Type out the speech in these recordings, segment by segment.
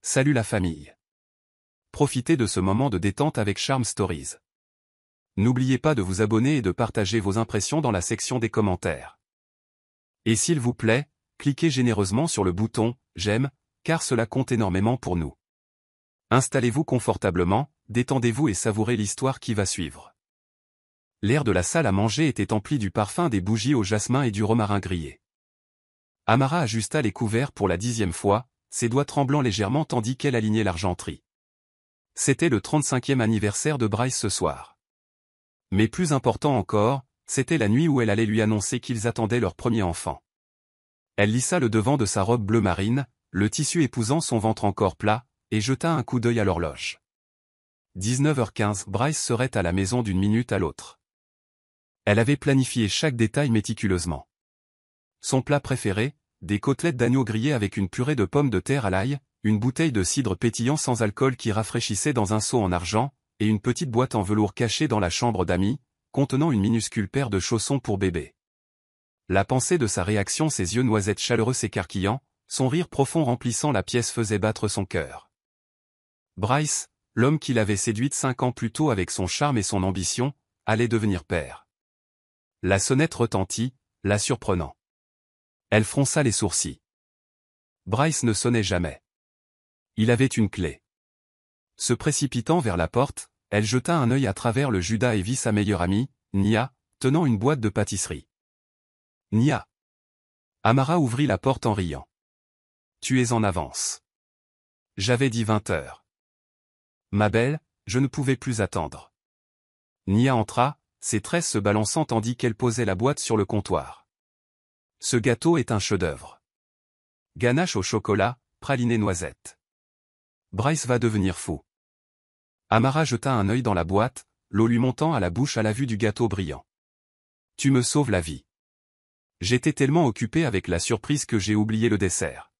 Salut la famille. Profitez de ce moment de détente avec Charm Stories. N'oubliez pas de vous abonner et de partager vos impressions dans la section des commentaires. Et s'il vous plaît, cliquez généreusement sur le bouton « J'aime » car cela compte énormément pour nous. Installez-vous confortablement, détendez-vous et savourez l'histoire qui va suivre. L'air de la salle à manger était empli du parfum des bougies au jasmin et du romarin grillé. Amara ajusta les couverts pour la 10e fois, ses doigts tremblant légèrement tandis qu'elle alignait l'argenterie. C'était le 35e anniversaire de Bryce ce soir. Mais plus important encore, c'était la nuit où elle allait lui annoncer qu'ils attendaient leur premier enfant. Elle lissa le devant de sa robe bleu marine, le tissu épousant son ventre encore plat, et jeta un coup d'œil à l'horloge. 19h15, Bryce serait à la maison d'une minute à l'autre. Elle avait planifié chaque détail méticuleusement. Son plat préféré, des côtelettes d'agneau grillées avec une purée de pommes de terre à l'ail, une bouteille de cidre pétillant sans alcool qui rafraîchissait dans un seau en argent, et une petite boîte en velours cachée dans la chambre d'amis, contenant une minuscule paire de chaussons pour bébé. La pensée de sa réaction, ses yeux noisettes chaleureux s'écarquillant, son rire profond remplissant la pièce faisait battre son cœur. Bryce, l'homme qui l'avait séduite 5 ans plus tôt avec son charme et son ambition, allait devenir père. La sonnette retentit, la surprenant. Elle fronça les sourcils. Bryce ne sonnait jamais. Il avait une clé. Se précipitant vers la porte, elle jeta un œil à travers le Judas et vit sa meilleure amie, Nia, tenant une boîte de pâtisserie. Nia. Amara ouvrit la porte en riant. Tu es en avance. J'avais dit 20h. Ma belle, je ne pouvais plus attendre. Nia entra, ses tresses se balançant tandis qu'elle posait la boîte sur le comptoir. Ce gâteau est un chef-d'œuvre. Ganache au chocolat, praliné noisette. Bryce va devenir fou. Amara jeta un œil dans la boîte, l'eau lui montant à la bouche à la vue du gâteau brillant. Tu me sauves la vie. J'étais tellement occupé avec la surprise que j'ai oublié le dessert.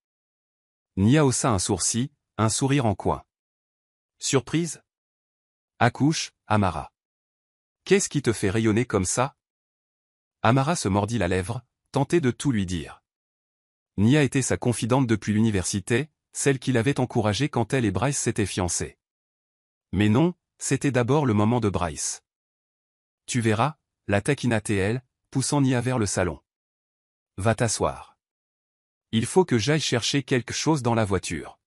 Nia haussa un sourcil, un sourire en coin. Surprise? Accouche, Amara. Qu'est-ce qui te fait rayonner comme ça? Amara se mordit la lèvre, tentait de tout lui dire. Nia était sa confidente depuis l'université, celle qui l'avait encouragée quand elle et Bryce s'étaient fiancés. Mais non, c'était d'abord le moment de Bryce. Tu verras, la taquina-t-elle, poussant Nia vers le salon. Va t'asseoir. Il faut que j'aille chercher quelque chose dans la voiture.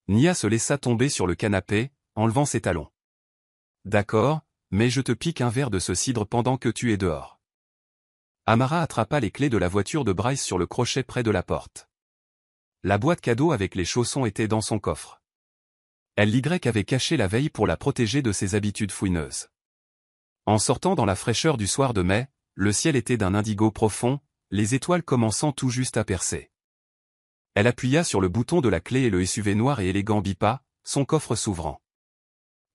Nia se laissa tomber sur le canapé, enlevant ses talons. D'accord, mais je te pique un verre de ce cidre pendant que tu es dehors. Amara attrapa les clés de la voiture de Bryce sur le crochet près de la porte. La boîte cadeau avec les chaussons était dans son coffre. Elle l'Y avait caché la veille pour la protéger de ses habitudes fouineuses. En sortant dans la fraîcheur du soir de mai, le ciel était d'un indigo profond, les étoiles commençant tout juste à percer. Elle appuya sur le bouton de la clé et le SUV noir et élégant bipa, son coffre s'ouvrant.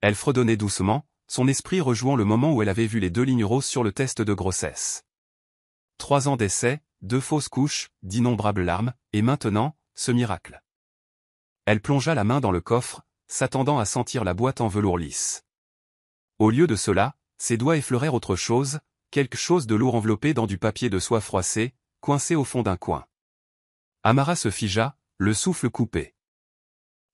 Elle fredonnait doucement, son esprit rejouant le moment où elle avait vu les 2 lignes roses sur le test de grossesse. 3 ans d'essai, 2 fausses couches, d'innombrables larmes, et maintenant, ce miracle. Elle plongea la main dans le coffre, s'attendant à sentir la boîte en velours lisse. Au lieu de cela, ses doigts effleurèrent autre chose, quelque chose de lourd enveloppé dans du papier de soie froissé, coincé au fond d'un coin. Amara se figea, le souffle coupé.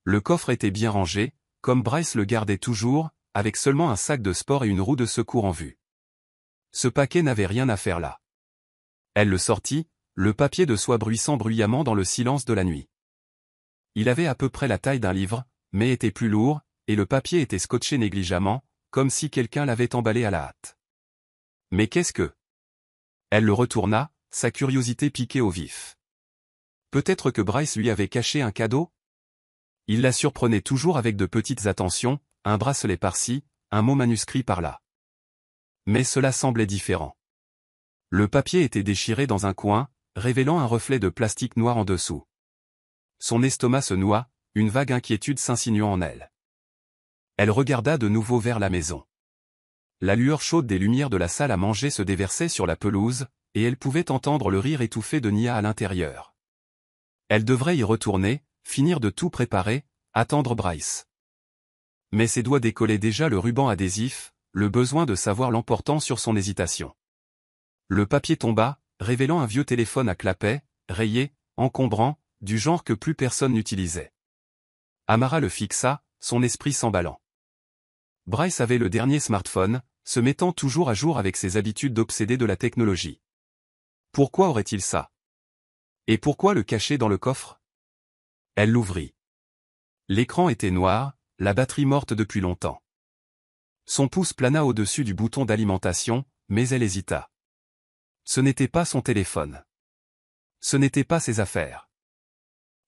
Le coffre était bien rangé, comme Bryce le gardait toujours, avec seulement un sac de sport et une roue de secours en vue. Ce paquet n'avait rien à faire là. Elle le sortit, le papier de soie bruissant bruyamment dans le silence de la nuit. Il avait à peu près la taille d'un livre, mais était plus lourd, et le papier était scotché négligemment, comme si quelqu'un l'avait emballé à la hâte. Mais qu'est-ce que? Elle le retourna, sa curiosité piquée au vif. Peut-être que Bryce lui avait caché un cadeau? Il la surprenait toujours avec de petites attentions, un bracelet par-ci, un mot manuscrit par-là. Mais cela semblait différent. Le papier était déchiré dans un coin, révélant un reflet de plastique noir en dessous. Son estomac se noua, une vague inquiétude s'insinuant en elle. Elle regarda de nouveau vers la maison. La lueur chaude des lumières de la salle à manger se déversait sur la pelouse, et elle pouvait entendre le rire étouffé de Nia à l'intérieur. Elle devrait y retourner, finir de tout préparer, attendre Bryce. Mais ses doigts décollaient déjà le ruban adhésif, le besoin de savoir l'emportant sur son hésitation. Le papier tomba, révélant un vieux téléphone à clapet, rayé, encombrant, du genre que plus personne n'utilisait. Amara le fixa, son esprit s'emballant. Bryce avait le dernier smartphone, se mettant toujours à jour avec ses habitudes d'obsédé de la technologie. Pourquoi aurait-il ça? Et pourquoi le cacher dans le coffre? Elle l'ouvrit. L'écran était noir, la batterie morte depuis longtemps. Son pouce plana au-dessus du bouton d'alimentation, mais elle hésita. Ce n'était pas son téléphone. Ce n'était pas ses affaires.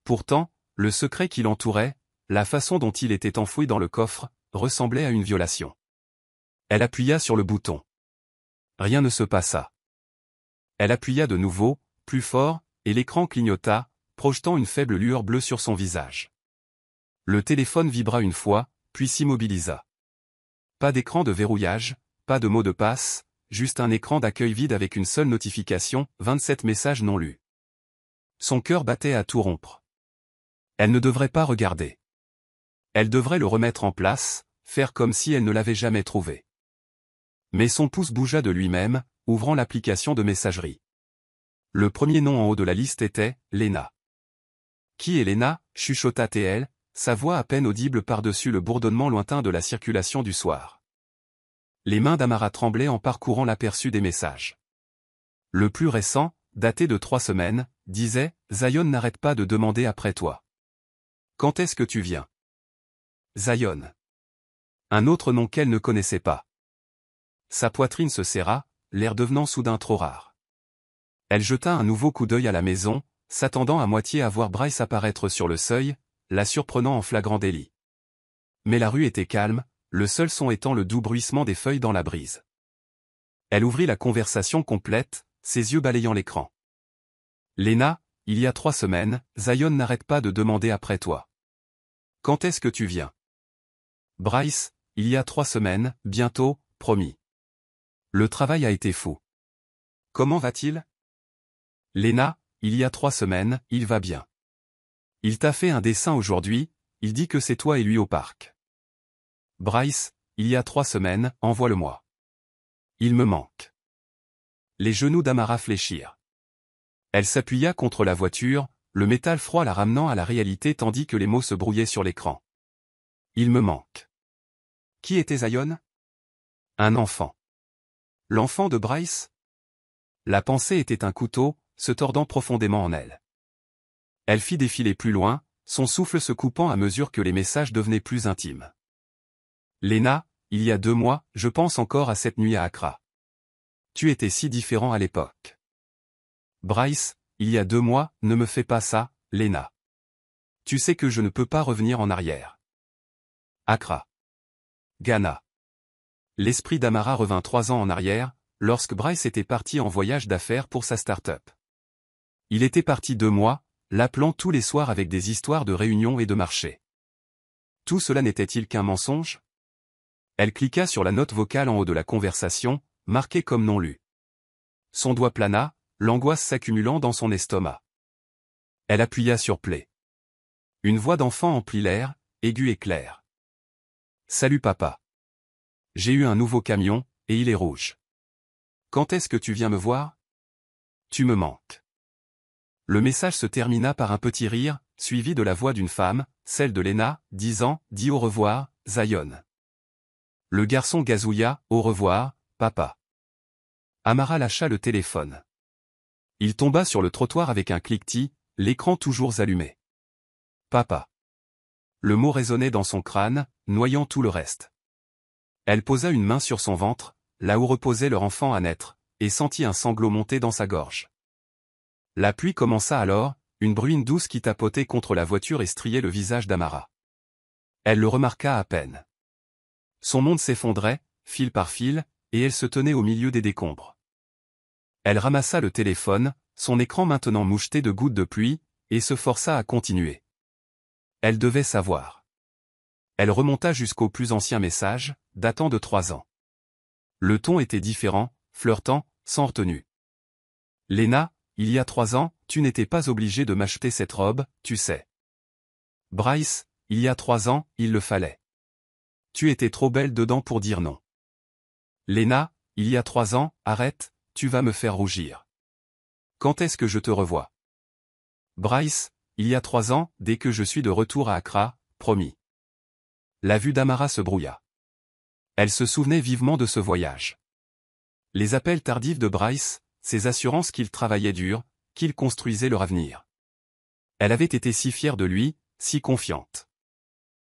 Pourtant, le secret qui l'entourait, la façon dont il était enfoui dans le coffre, ressemblait à une violation. Elle appuya sur le bouton. Rien ne se passa. Elle appuya de nouveau, plus fort, et l'écran clignota, projetant une faible lueur bleue sur son visage. Le téléphone vibra une fois, puis s'immobilisa. Pas d'écran de verrouillage, pas de mot de passe, juste un écran d'accueil vide avec une seule notification, 27 messages non lus. Son cœur battait à tout rompre. Elle ne devrait pas regarder. Elle devrait le remettre en place, faire comme si elle ne l'avait jamais trouvé. Mais son pouce bougea de lui-même, ouvrant l'application de messagerie. Le premier nom en haut de la liste était « Lena ». « Qui est Lena » chuchota TL, sa voix à peine audible par-dessus le bourdonnement lointain de la circulation du soir. Les mains d'Amara tremblaient en parcourant l'aperçu des messages. Le plus récent, daté de 3 semaines, disait « Zion n'arrête pas de demander après toi. Quand est-ce que tu viens ?» Zion. Un autre nom qu'elle ne connaissait pas. Sa poitrine se serra, l'air devenant soudain trop rare. Elle jeta un nouveau coup d'œil à la maison, s'attendant à moitié à voir Bryce apparaître sur le seuil, la surprenant en flagrant délit. Mais la rue était calme, le seul son étant le doux bruissement des feuilles dans la brise. Elle ouvrit la conversation complète, ses yeux balayant l'écran. Lena, il y a 3 semaines, Zion n'arrête pas de demander après toi. Quand est-ce que tu viens? Bryce, il y a 3 semaines, bientôt, promis. Le travail a été fou. Comment va-t-il? Lena, il y a 3 semaines, il va bien. Il t'a fait un dessin aujourd'hui, il dit que c'est toi et lui au parc. Bryce, il y a 3 semaines, envoie-le-moi. Il me manque. Les genoux d'Amara fléchirent. Elle s'appuya contre la voiture, le métal froid la ramenant à la réalité tandis que les mots se brouillaient sur l'écran. Il me manque. Qui était Zion? Un enfant. L'enfant de Bryce? La pensée était un couteau, se tordant profondément en elle. Elle fit défiler plus loin, son souffle se coupant à mesure que les messages devenaient plus intimes. Lena, il y a 2 mois, je pense encore à cette nuit à Accra. Tu étais si différent à l'époque. Bryce, il y a 2 mois, ne me fais pas ça, Lena. Tu sais que je ne peux pas revenir en arrière. Accra. Ghana. L'esprit d'Amara revint 3 ans en arrière, lorsque Bryce était parti en voyage d'affaires pour sa start-up. Il était parti 2 mois, l'appelant tous les soirs avec des histoires de réunions et de marchés. Tout cela n'était-il qu'un mensonge? Elle cliqua sur la note vocale en haut de la conversation, marquée comme non lue. Son doigt plana, l'angoisse s'accumulant dans son estomac. Elle appuya sur play. Une voix d'enfant emplit l'air, aiguë et claire. Salut papa. J'ai eu un nouveau camion, et il est rouge. Quand est-ce que tu viens me voir? Tu me manques. Le message se termina par un petit rire, suivi de la voix d'une femme, celle de Lena, disant « Dis au revoir, Zion ». Le garçon gazouilla « Au revoir, papa ». Amara lâcha le téléphone. Il tomba sur le trottoir avec un cliquetis, l'écran toujours allumé. Papa. Le mot résonnait dans son crâne, noyant tout le reste. Elle posa une main sur son ventre, là où reposait leur enfant à naître, et sentit un sanglot monter dans sa gorge. La pluie commença alors, une bruine douce qui tapotait contre la voiture et striait le visage d'Amara. Elle le remarqua à peine. Son monde s'effondrait, fil par fil, et elle se tenait au milieu des décombres. Elle ramassa le téléphone, son écran maintenant moucheté de gouttes de pluie, et se força à continuer. Elle devait savoir. Elle remonta jusqu'au plus ancien message, datant de 3 ans. Le ton était différent, flirtant, sans retenue. Lena, il y a 3 ans, tu n'étais pas obligée de m'acheter cette robe, tu sais. Bryce, il y a 3 ans, il le fallait. Tu étais trop belle dedans pour dire non. Lena, il y a 3 ans, arrête, tu vas me faire rougir. Quand est-ce que je te revois? Bryce, il y a 3 ans, dès que je suis de retour à Accra, promis. La vue d'Amara se brouilla. Elle se souvenait vivement de ce voyage. Les appels tardifs de Bryce, ses assurances qu'il travaillait dur, qu'il construisait leur avenir. Elle avait été si fière de lui, si confiante.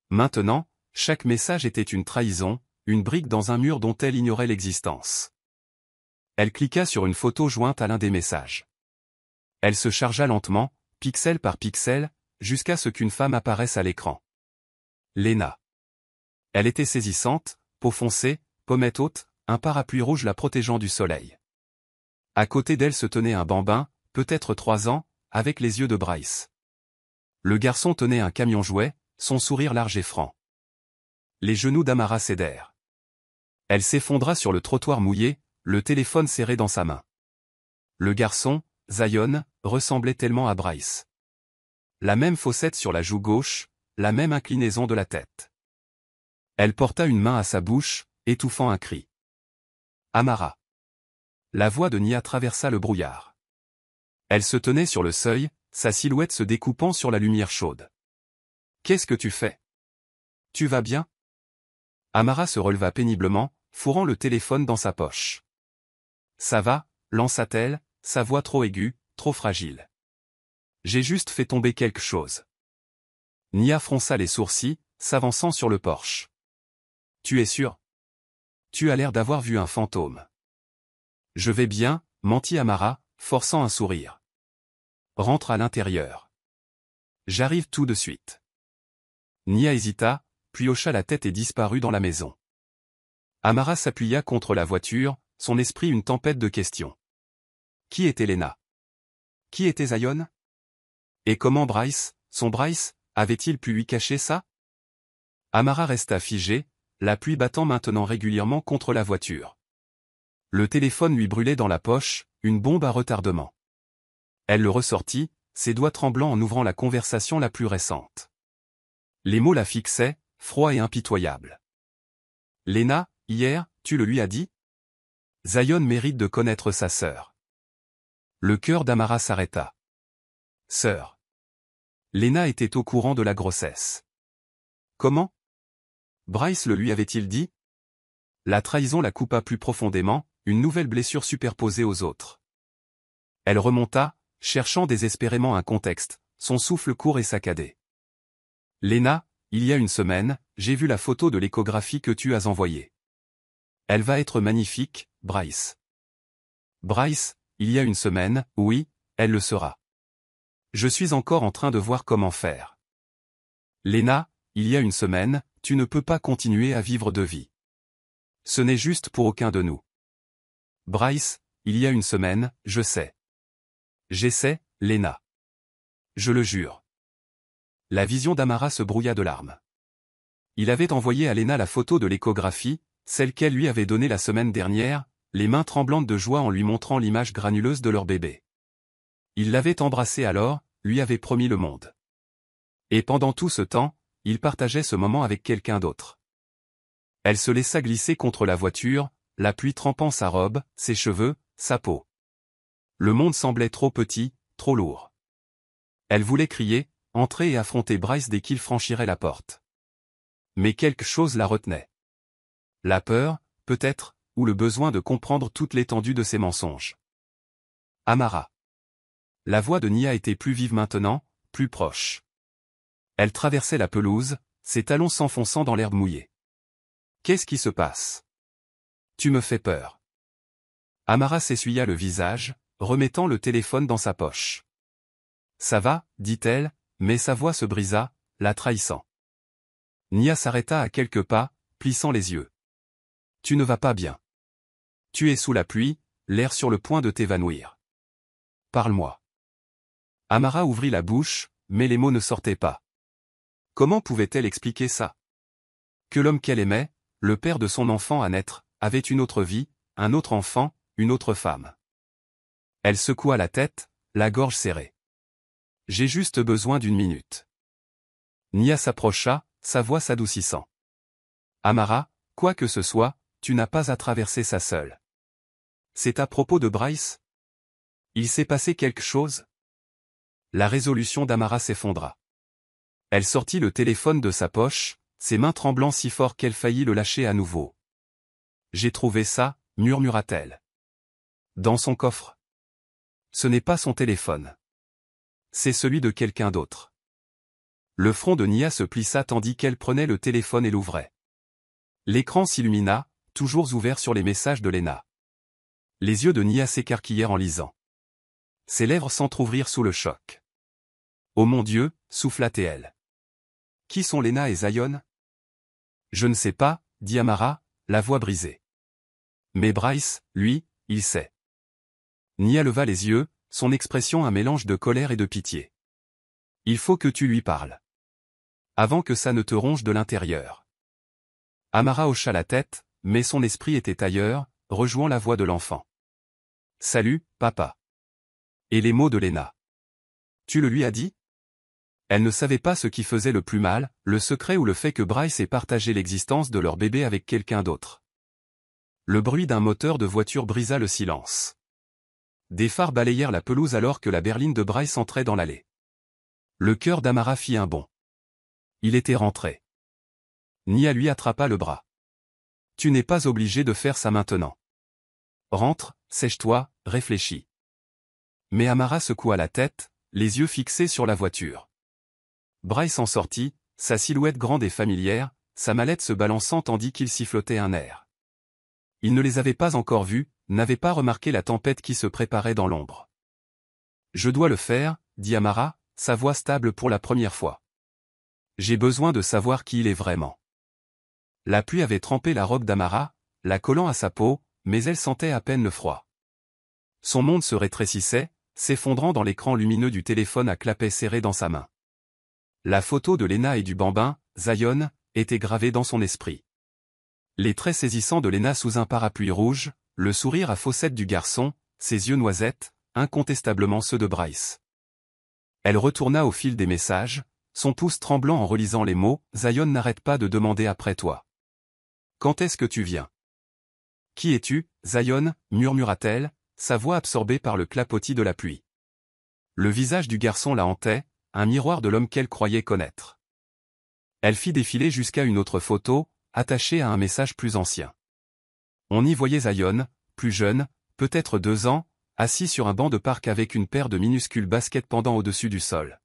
Maintenant, chaque message était une trahison, une brique dans un mur dont elle ignorait l'existence. Elle cliqua sur une photo jointe à l'un des messages. Elle se chargea lentement, pixel par pixel, jusqu'à ce qu'une femme apparaisse à l'écran. Lena. Elle était saisissante, peau foncée, pommette haute, un parapluie rouge la protégeant du soleil. À côté d'elle se tenait un bambin, peut-être 3 ans, avec les yeux de Bryce. Le garçon tenait un camion jouet, son sourire large et franc. Les genoux d'Amara cédèrent. Elle s'effondra sur le trottoir mouillé, le téléphone serré dans sa main. Le garçon, Zion, ressemblait tellement à Bryce. La même fossette sur la joue gauche, la même inclinaison de la tête. Elle porta une main à sa bouche, étouffant un cri. Amara. La voix de Nia traversa le brouillard. Elle se tenait sur le seuil, sa silhouette se découpant sur la lumière chaude. Qu'est-ce que tu fais? Tu vas bien? Amara se releva péniblement, fourrant le téléphone dans sa poche. Ça va, lança-t-elle, sa voix trop aiguë, trop fragile. J'ai juste fait tomber quelque chose. Nia fronça les sourcils, s'avançant sur le porche. Tu es sûr? Tu as l'air d'avoir vu un fantôme. Je vais bien, mentit Amara, forçant un sourire. Rentre à l'intérieur. J'arrive tout de suite. Nia hésita, puis hocha la tête et disparut dans la maison. Amara s'appuya contre la voiture, son esprit une tempête de questions. Qui était Lena? Qui était Zion? Et comment Bryce, son Bryce, avait-il pu lui cacher ça? Amara resta figée, la pluie battant maintenant régulièrement contre la voiture. Le téléphone lui brûlait dans la poche, une bombe à retardement. Elle le ressortit, ses doigts tremblants en ouvrant la conversation la plus récente. Les mots la fixaient, froids et impitoyables. Lena, hier, tu le lui as dit? Zion mérite de connaître sa sœur. Le cœur d'Amara s'arrêta. Sœur. Lena était au courant de la grossesse. Comment? Bryce le lui avait-il dit? La trahison la coupa plus profondément, une nouvelle blessure superposée aux autres. Elle remonta, cherchant désespérément un contexte, son souffle court et saccadé. Lena, il y a une semaine, j'ai vu la photo de l'échographie que tu as envoyée. Elle va être magnifique, Bryce. Bryce, il y a une semaine, oui, elle le sera. Je suis encore en train de voir comment faire. Lena, il y a une semaine, tu ne peux pas continuer à vivre de vie. Ce n'est juste pour aucun de nous. Bryce, il y a une semaine, je sais. J'essaie, Lena. Je le jure. La vision d'Amara se brouilla de larmes. Il avait envoyé à Lena la photo de l'échographie, celle qu'elle lui avait donnée la semaine dernière, les mains tremblantes de joie en lui montrant l'image granuleuse de leur bébé. Il l'avait embrassée alors, lui avait promis le monde. Et pendant tout ce temps, il partageait ce moment avec quelqu'un d'autre. Elle se laissa glisser contre la voiture, la pluie trempant sa robe, ses cheveux, sa peau. Le monde semblait trop petit, trop lourd. Elle voulait crier, entrer et affronter Bryce dès qu'il franchirait la porte. Mais quelque chose la retenait. La peur, peut-être, ou le besoin de comprendre toute l'étendue de ses mensonges. Amara. La voix de Nia était plus vive maintenant, plus proche. Elle traversait la pelouse, ses talons s'enfonçant dans l'herbe mouillée. Qu'est-ce qui se passe? Tu me fais peur. Amara s'essuya le visage, remettant le téléphone dans sa poche. Ça va, dit-elle, mais sa voix se brisa, la trahissant. Nia s'arrêta à quelques pas, plissant les yeux. Tu ne vas pas bien. Tu es sous la pluie, l'air sur le point de t'évanouir. Parle-moi. Amara ouvrit la bouche, mais les mots ne sortaient pas. Comment pouvait-elle expliquer ça? Que l'homme qu'elle aimait, le père de son enfant à naître, avait une autre vie, un autre enfant, une autre femme. Elle secoua la tête, la gorge serrée. J'ai juste besoin d'une minute. Nia s'approcha, sa voix s'adoucissant. Amara, quoi que ce soit, tu n'as pas à traverser ça seule. C'est à propos de Bryce? Il s'est passé quelque chose? La résolution d'Amara s'effondra. Elle sortit le téléphone de sa poche, ses mains tremblant si fort qu'elle faillit le lâcher à nouveau. J'ai trouvé ça, murmura-t-elle. Dans son coffre. Ce n'est pas son téléphone. C'est celui de quelqu'un d'autre. Le front de Nia se plissa tandis qu'elle prenait le téléphone et l'ouvrait. L'écran s'illumina, toujours ouvert sur les messages de Lena. Les yeux de Nia s'écarquillèrent en lisant. Ses lèvres s'entr'ouvrirent sous le choc. Oh mon Dieu, souffla-t-elle. Qui sont Lena et Zion? Je ne sais pas, dit Amara, la voix brisée. Mais Bryce, lui, il sait. Nia leva les yeux, son expression un mélange de colère et de pitié. Il faut que tu lui parles. Avant que ça ne te ronge de l'intérieur. Amara hocha la tête, mais son esprit était ailleurs, rejoignant la voix de l'enfant. Salut, papa. Et les mots de Lena. Tu le lui as dit? Elle ne savait pas ce qui faisait le plus mal, le secret ou le fait que Bryce ait partagé l'existence de leur bébé avec quelqu'un d'autre. Le bruit d'un moteur de voiture brisa le silence. Des phares balayèrent la pelouse alors que la berline de Bryce entrait dans l'allée. Le cœur d'Amara fit un bond. Il était rentré. Nia lui attrapa le bras. Tu n'es pas obligé de faire ça maintenant. Rentre, sèche-toi, réfléchis. Mais Amara secoua la tête, les yeux fixés sur la voiture. Bryce en sortit, sa silhouette grande et familière, sa mallette se balançant tandis qu'il sifflotait un air. Il ne les avait pas encore vus, n'avait pas remarqué la tempête qui se préparait dans l'ombre. Je dois le faire, dit Amara, sa voix stable pour la première fois. J'ai besoin de savoir qui il est vraiment. La pluie avait trempé la robe d'Amara, la collant à sa peau, mais elle sentait à peine le froid. Son monde se rétrécissait, s'effondrant dans l'écran lumineux du téléphone à clapet serré dans sa main. La photo de Lena et du bambin, Zion, était gravée dans son esprit. Les traits saisissants de Lena sous un parapluie rouge, le sourire à fossettes du garçon, ses yeux noisettes, incontestablement ceux de Bryce. Elle retourna au fil des messages, son pouce tremblant en relisant les mots, Zion n'arrête pas de demander après toi. Quand est-ce que tu viens? Qui es-tu, Zion, murmura-t-elle, sa voix absorbée par le clapotis de la pluie. Le visage du garçon la hantait, un miroir de l'homme qu'elle croyait connaître. Elle fit défiler jusqu'à une autre photo, attachée à un message plus ancien. On y voyait Zion, plus jeune, peut-être 2 ans, assis sur un banc de parc avec une paire de minuscules baskets pendant au-dessus du sol.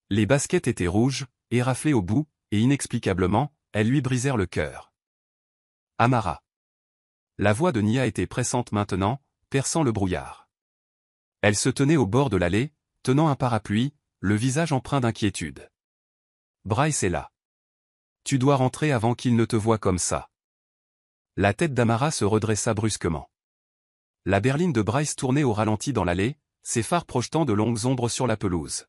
Les baskets étaient rouges, éraflées au bout, et inexplicablement, elles lui brisèrent le cœur. Amara. La voix de Nia était pressante maintenant, perçant le brouillard. Elle se tenait au bord de l'allée, tenant un parapluie, le visage empreint d'inquiétude. Bryce est là. Tu dois rentrer avant qu'il ne te voie comme ça. La tête d'Amara se redressa brusquement. La berline de Bryce tournait au ralenti dans l'allée, ses phares projetant de longues ombres sur la pelouse.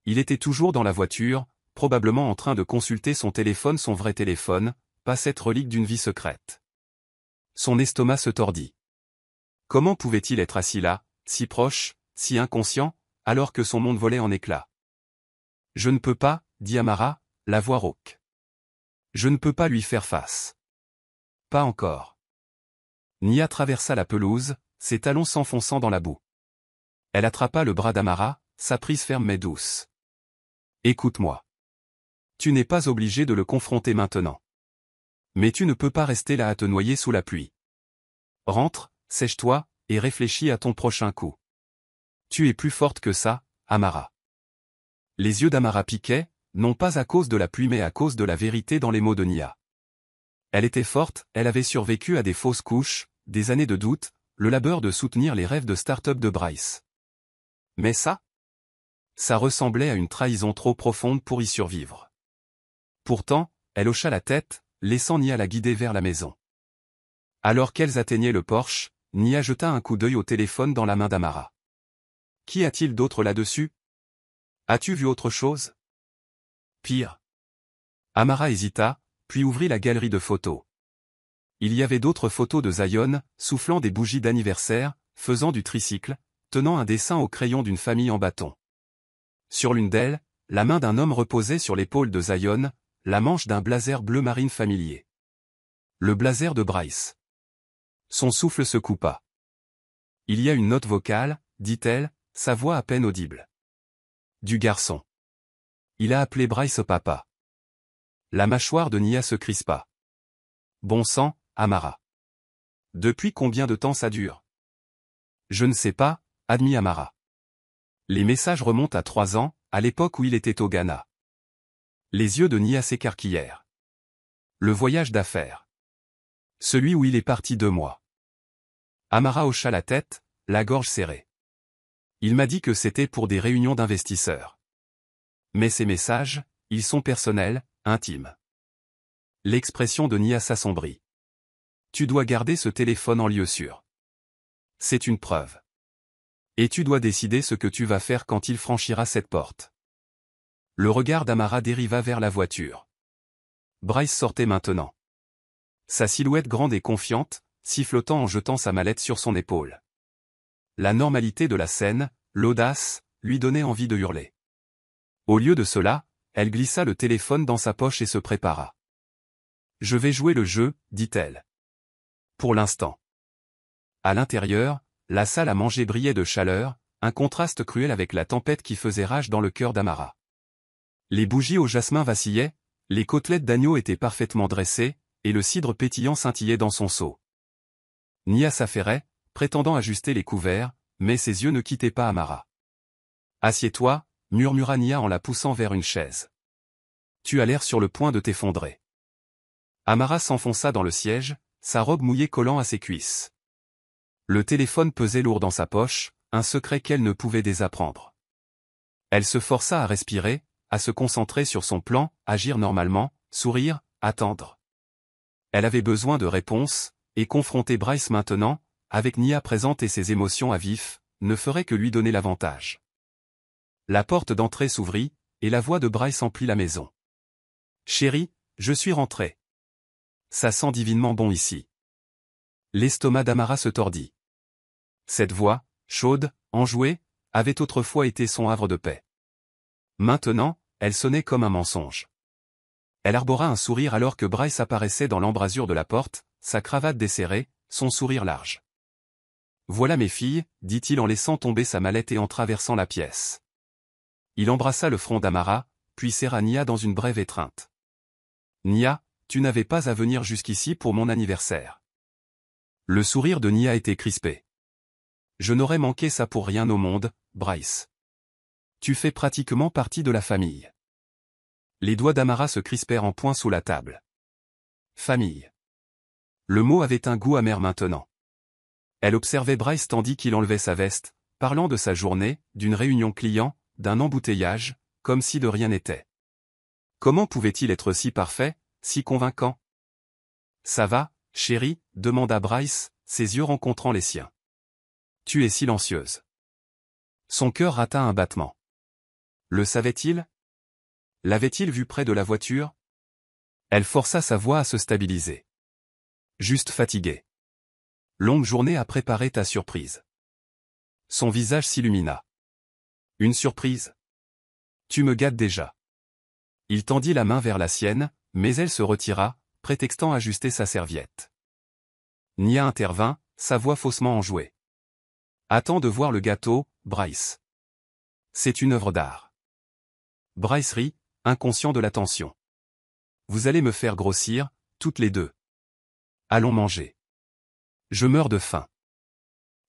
Il était toujours dans la voiture, probablement en train de consulter son vrai téléphone, pas cette relique d'une vie secrète. Son estomac se tordit. Comment pouvait-il être assis là, si proche, si inconscient, alors que son monde volait en éclats? Je ne peux pas, dit Amara, la voix rauque. Je ne peux pas lui faire face. Pas encore. Nia traversa la pelouse, ses talons s'enfonçant dans la boue. Elle attrapa le bras d'Amara, sa prise ferme mais douce. Écoute-moi. Tu n'es pas obligé de le confronter maintenant. Mais tu ne peux pas rester là à te noyer sous la pluie. Rentre, sèche-toi, et réfléchis à ton prochain coup. Tu es plus forte que ça, Amara. Les yeux d'Amara piquaient, non pas à cause de la pluie mais à cause de la vérité dans les mots de Nia. Elle était forte, elle avait survécu à des fausses couches, des années de doute, le labeur de soutenir les rêves de start-up de Bryce. Mais ça ressemblait à une trahison trop profonde pour y survivre. Pourtant, elle hocha la tête, laissant Nia la guider vers la maison. Alors qu'elles atteignaient le porche, Nia jeta un coup d'œil au téléphone dans la main d'Amara. Qui a-t-il d'autre là-dessus? As-tu vu autre chose? Pire. Amara hésita, puis ouvrit la galerie de photos. Il y avait d'autres photos de Zion, soufflant des bougies d'anniversaire, faisant du tricycle, tenant un dessin au crayon d'une famille en bâton. Sur l'une d'elles, la main d'un homme reposait sur l'épaule de Zion, la manche d'un blazer bleu marine familier. Le blazer de Bryce. Son souffle se coupa. Il y a une note vocale, dit-elle, sa voix à peine audible. Du garçon. Il a appelé Bryce papa. La mâchoire de Nia se crispa. Bon sang, Amara. Depuis combien de temps ça dure? Je ne sais pas, admit Amara. Les messages remontent à 3 ans, à l'époque où il était au Ghana. Les yeux de Nia s'écarquillèrent. Le voyage d'affaires. Celui où il est parti 2 mois. Amara hocha la tête, la gorge serrée. Il m'a dit que c'était pour des réunions d'investisseurs. Mais ces messages, ils sont personnels, intimes. L'expression de Nia s'assombrit. Tu dois garder ce téléphone en lieu sûr. C'est une preuve. Et tu dois décider ce que tu vas faire quand il franchira cette porte. Le regard d'Amara dériva vers la voiture. Bryce sortait maintenant. Sa silhouette grande et confiante, sifflotant en jetant sa mallette sur son épaule. La normalité de la scène, l'audace, lui donnait envie de hurler. Au lieu de cela, elle glissa le téléphone dans sa poche et se prépara. « Je vais jouer le jeu, dit-elle. Pour l'instant. » À l'intérieur, la salle à manger brillait de chaleur, un contraste cruel avec la tempête qui faisait rage dans le cœur d'Amara. Les bougies au jasmin vacillaient, les côtelettes d'agneau étaient parfaitement dressées, et le cidre pétillant scintillait dans son seau. Nia s'affairait, prétendant ajuster les couverts, mais ses yeux ne quittaient pas Amara. « Assieds-toi, » murmura Nia en la poussant vers une chaise. « Tu as l'air sur le point de t'effondrer. » Amara s'enfonça dans le siège, sa robe mouillée collant à ses cuisses. Le téléphone pesait lourd dans sa poche, un secret qu'elle ne pouvait désapprendre. Elle se força à respirer, à se concentrer sur son plan, agir normalement, sourire, attendre. Elle avait besoin de réponses, et confronter Bryce maintenant, avec Nia présente et ses émotions à vif, ne ferait que lui donner l'avantage. La porte d'entrée s'ouvrit, et la voix de Bryce emplit la maison. « Chérie, je suis rentré. Ça sent divinement bon ici. » L'estomac d'Amara se tordit. Cette voix, chaude, enjouée, avait autrefois été son havre de paix. Maintenant, elle sonnait comme un mensonge. Elle arbora un sourire alors que Bryce apparaissait dans l'embrasure de la porte, sa cravate desserrée, son sourire large. « Voilà mes filles, » dit-il en laissant tomber sa mallette et en traversant la pièce. Il embrassa le front d'Amara, puis serra Nia dans une brève étreinte. « Nia, tu n'avais pas à venir jusqu'ici pour mon anniversaire. » Le sourire de Nia était crispé. « Je n'aurais manqué ça pour rien au monde, Bryce. Tu fais pratiquement partie de la famille. » Les doigts d'Amara se crispèrent en poing sous la table. Famille. Le mot avait un goût amer maintenant. Elle observait Bryce tandis qu'il enlevait sa veste, parlant de sa journée, d'une réunion client, d'un embouteillage, comme si de rien n'était. Comment pouvait-il être si parfait, si convaincant? « Ça va, chérie ?» demanda Bryce, ses yeux rencontrant les siens. « Tu es silencieuse. » Son cœur rata un battement. Le savait-il? L'avait-il vu près de la voiture? Elle força sa voix à se stabiliser. Juste fatiguée. Longue journée à préparer ta surprise. Son visage s'illumina. Une surprise? Tu me gâtes déjà. Il tendit la main vers la sienne, mais elle se retira, prétextant ajuster sa serviette. Nia intervint, sa voix faussement enjouée. Attends de voir le gâteau, Bryce. C'est une œuvre d'art. Bryce rit, inconscient de la tension. Vous allez me faire grossir, toutes les deux. Allons manger. Je meurs de faim.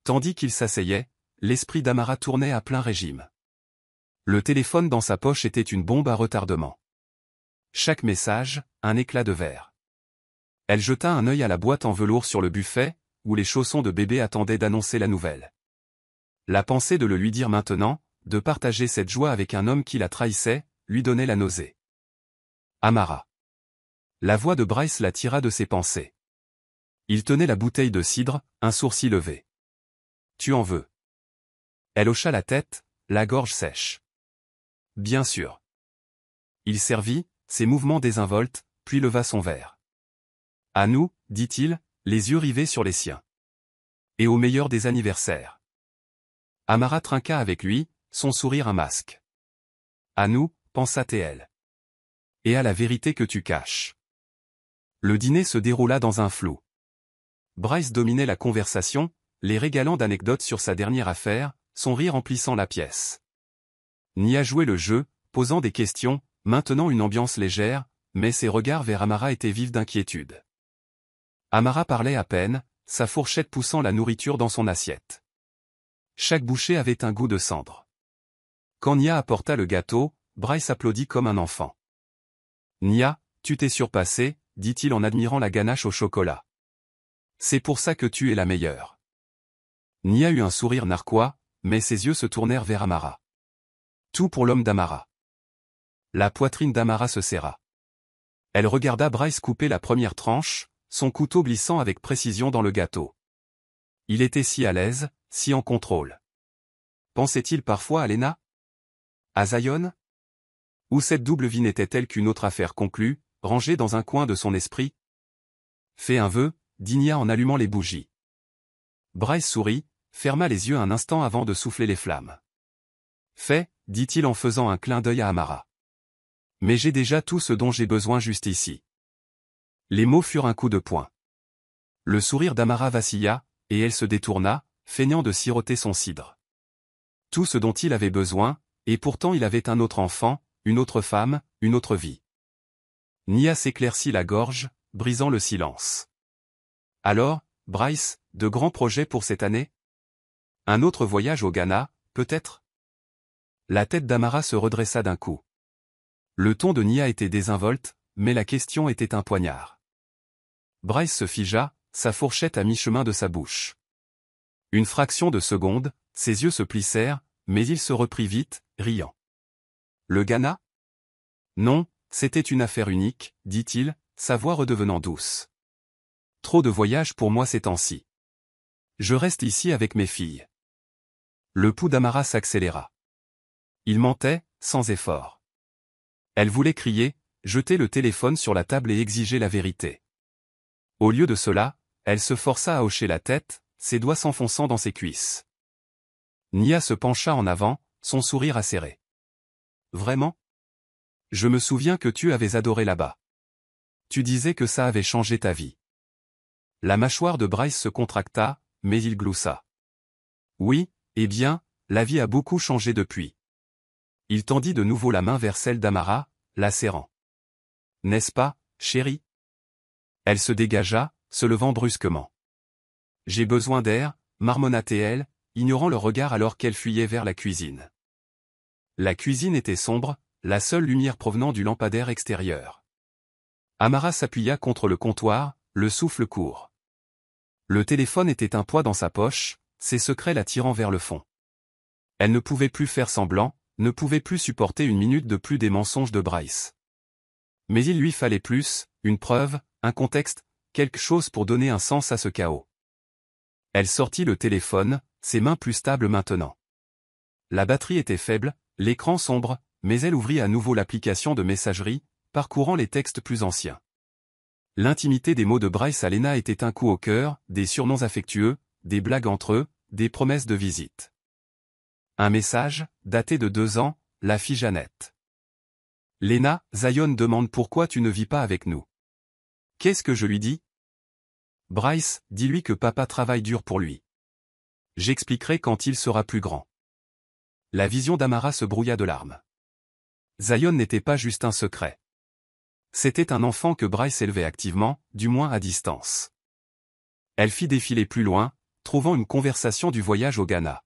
Tandis qu'il s'asseyait, l'esprit d'Amara tournait à plein régime. Le téléphone dans sa poche était une bombe à retardement. Chaque message, un éclat de verre. Elle jeta un œil à la boîte en velours sur le buffet, où les chaussons de bébé attendaient d'annoncer la nouvelle. La pensée de le lui dire maintenant, de partager cette joie avec un homme qui la trahissait, lui donnait la nausée. Amara. La voix de Bryce la tira de ses pensées. Il tenait la bouteille de cidre, un sourcil levé. Tu en veux? Elle hocha la tête, la gorge sèche. Bien sûr. Il servit, ses mouvements désinvoltes, puis leva son verre. À nous, dit-il, les yeux rivés sur les siens. Et au meilleur des anniversaires. Amara trinqua avec lui, son sourire un masque. À nous, pensa T.L. Et à la vérité que tu caches. Le dîner se déroula dans un flou. Bryce dominait la conversation, les régalant d'anecdotes sur sa dernière affaire, son rire emplissant la pièce. Nia jouait le jeu, posant des questions, maintenant une ambiance légère, mais ses regards vers Amara étaient vifs d'inquiétude. Amara parlait à peine, sa fourchette poussant la nourriture dans son assiette. Chaque bouchée avait un goût de cendre. Quand Nia apporta le gâteau, Bryce applaudit comme un enfant. « Nia, tu t'es surpassée, » dit-il en admirant la ganache au chocolat. « C'est pour ça que tu es la meilleure. » Nia eut un sourire narquois, mais ses yeux se tournèrent vers Amara. Tout pour l'homme d'Amara. La poitrine d'Amara se serra. Elle regarda Bryce couper la première tranche, son couteau glissant avec précision dans le gâteau. Il était si à l'aise, si en contrôle. Pensait-il parfois à Lena? À Zion? Ou cette double vie n'était-elle qu'une autre affaire conclue, rangée dans un coin de son esprit? Fais un vœu, dit Nia en allumant les bougies. Bryce sourit, ferma les yeux un instant avant de souffler les flammes. Fais, dit-il en faisant un clin d'œil à Amara. Mais j'ai déjà tout ce dont j'ai besoin juste ici. Les mots furent un coup de poing. Le sourire d'Amara vacilla, et elle se détourna, feignant de siroter son cidre. Tout ce dont il avait besoin, et pourtant il avait un autre enfant, une autre femme, une autre vie. Nia s'éclaircit la gorge, brisant le silence. Alors, Bryce, de grands projets pour cette année? Un autre voyage au Ghana, peut-être? La tête d'Amara se redressa d'un coup. Le ton de Nia était désinvolte, mais la question était un poignard. Bryce se figea, sa fourchette à mi-chemin de sa bouche. Une fraction de seconde, ses yeux se plissèrent, mais il se reprit vite, riant. Le Ghana? Non, c'était une affaire unique, dit-il, sa voix redevenant douce. Trop de voyages pour moi ces temps-ci. Je reste ici avec mes filles. Le pouls d'Amara s'accéléra. Il mentait, sans effort. Elle voulait crier, jeter le téléphone sur la table et exiger la vérité. Au lieu de cela, elle se força à hocher la tête, ses doigts s'enfonçant dans ses cuisses. Nia se pencha en avant, son sourire acéré. Vraiment? Je me souviens que tu avais adoré là-bas. Tu disais que ça avait changé ta vie. La mâchoire de Bryce se contracta, mais il gloussa. Oui, eh bien, la vie a beaucoup changé depuis. Il tendit de nouveau la main vers celle d'Amara, la serrant. N'est-ce pas, chérie? Elle se dégagea, se levant brusquement. J'ai besoin d'air, marmonna-t-elle, ignorant le regard alors qu'elle fuyait vers la cuisine. La cuisine était sombre, la seule lumière provenant du lampadaire extérieur. Amara s'appuya contre le comptoir, le souffle court. Le téléphone était un poids dans sa poche, ses secrets l'attirant vers le fond. Elle ne pouvait plus faire semblant, ne pouvait plus supporter une minute de plus des mensonges de Bryce. Mais il lui fallait plus, une preuve, un contexte, quelque chose pour donner un sens à ce chaos. Elle sortit le téléphone, ses mains plus stables maintenant. La batterie était faible, l'écran sombre, mais elle ouvrit à nouveau l'application de messagerie, parcourant les textes plus anciens. L'intimité des mots de Bryce à Lena était un coup au cœur, des surnoms affectueux, des blagues entre eux, des promesses de visite. Un message, daté de 2 ans, la fille Jeannette. Lena, Zion demande pourquoi tu ne vis pas avec nous. Qu'est-ce que je lui dis? Bryce, dis-lui que papa travaille dur pour lui. J'expliquerai quand il sera plus grand. La vision d'Amara se brouilla de larmes. Zion n'était pas juste un secret. C'était un enfant que Bryce élevait activement, du moins à distance. Elle fit défiler plus loin, trouvant une conversation du voyage au Ghana.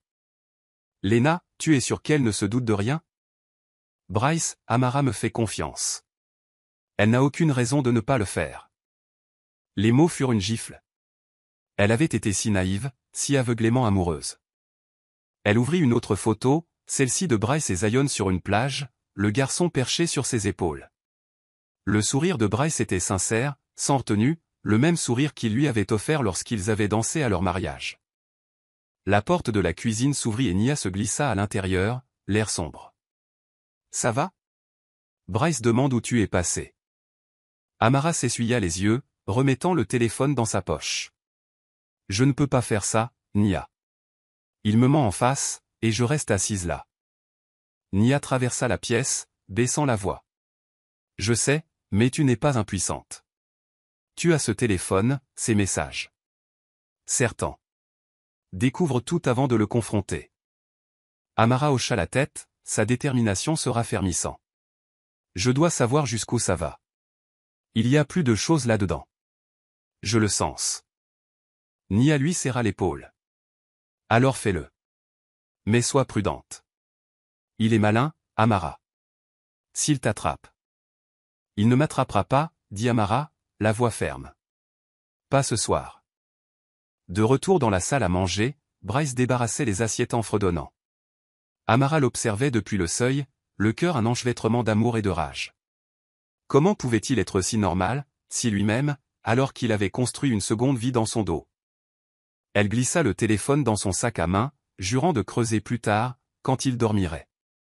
Lena, tu es sûre qu'elle ne se doute de rien? Bryce, Amara me fait confiance. Elle n'a aucune raison de ne pas le faire. Les mots furent une gifle. Elle avait été si naïve, si aveuglément amoureuse. Elle ouvrit une autre photo, celle-ci de Bryce et Zion sur une plage, le garçon perché sur ses épaules. Le sourire de Bryce était sincère, sans retenue, le même sourire qu'il lui avait offert lorsqu'ils avaient dansé à leur mariage. La porte de la cuisine s'ouvrit et Nia se glissa à l'intérieur, l'air sombre. « Ça va? » Bryce demande où tu es passé. Amara s'essuya les yeux, remettant le téléphone dans sa poche. « Je ne peux pas faire ça, Nia. Il me ment en face, et je reste assise là. » Nia traversa la pièce, baissant la voix. « Je sais, mais tu n'es pas impuissante. Tu as ce téléphone, ces messages. Certain. Découvre tout avant de le confronter. » Amara hocha la tête, sa détermination se raffermissant. Je dois savoir jusqu'où ça va. Il y a plus de choses là-dedans. Je le sens. Nia lui serra l'épaule. Alors fais-le. Mais sois prudente. Il est malin, Amara. S'il t'attrape. Il ne m'attrapera pas, dit Amara, la voix ferme. Pas ce soir. De retour dans la salle à manger, Bryce débarrassait les assiettes en fredonnant. Amara l'observait depuis le seuil, le cœur un enchevêtrement d'amour et de rage. Comment pouvait-il être si normal, si lui-même, alors qu'il avait construit une seconde vie dans son dos? Elle glissa le téléphone dans son sac à main, jurant de creuser plus tard, quand il dormirait.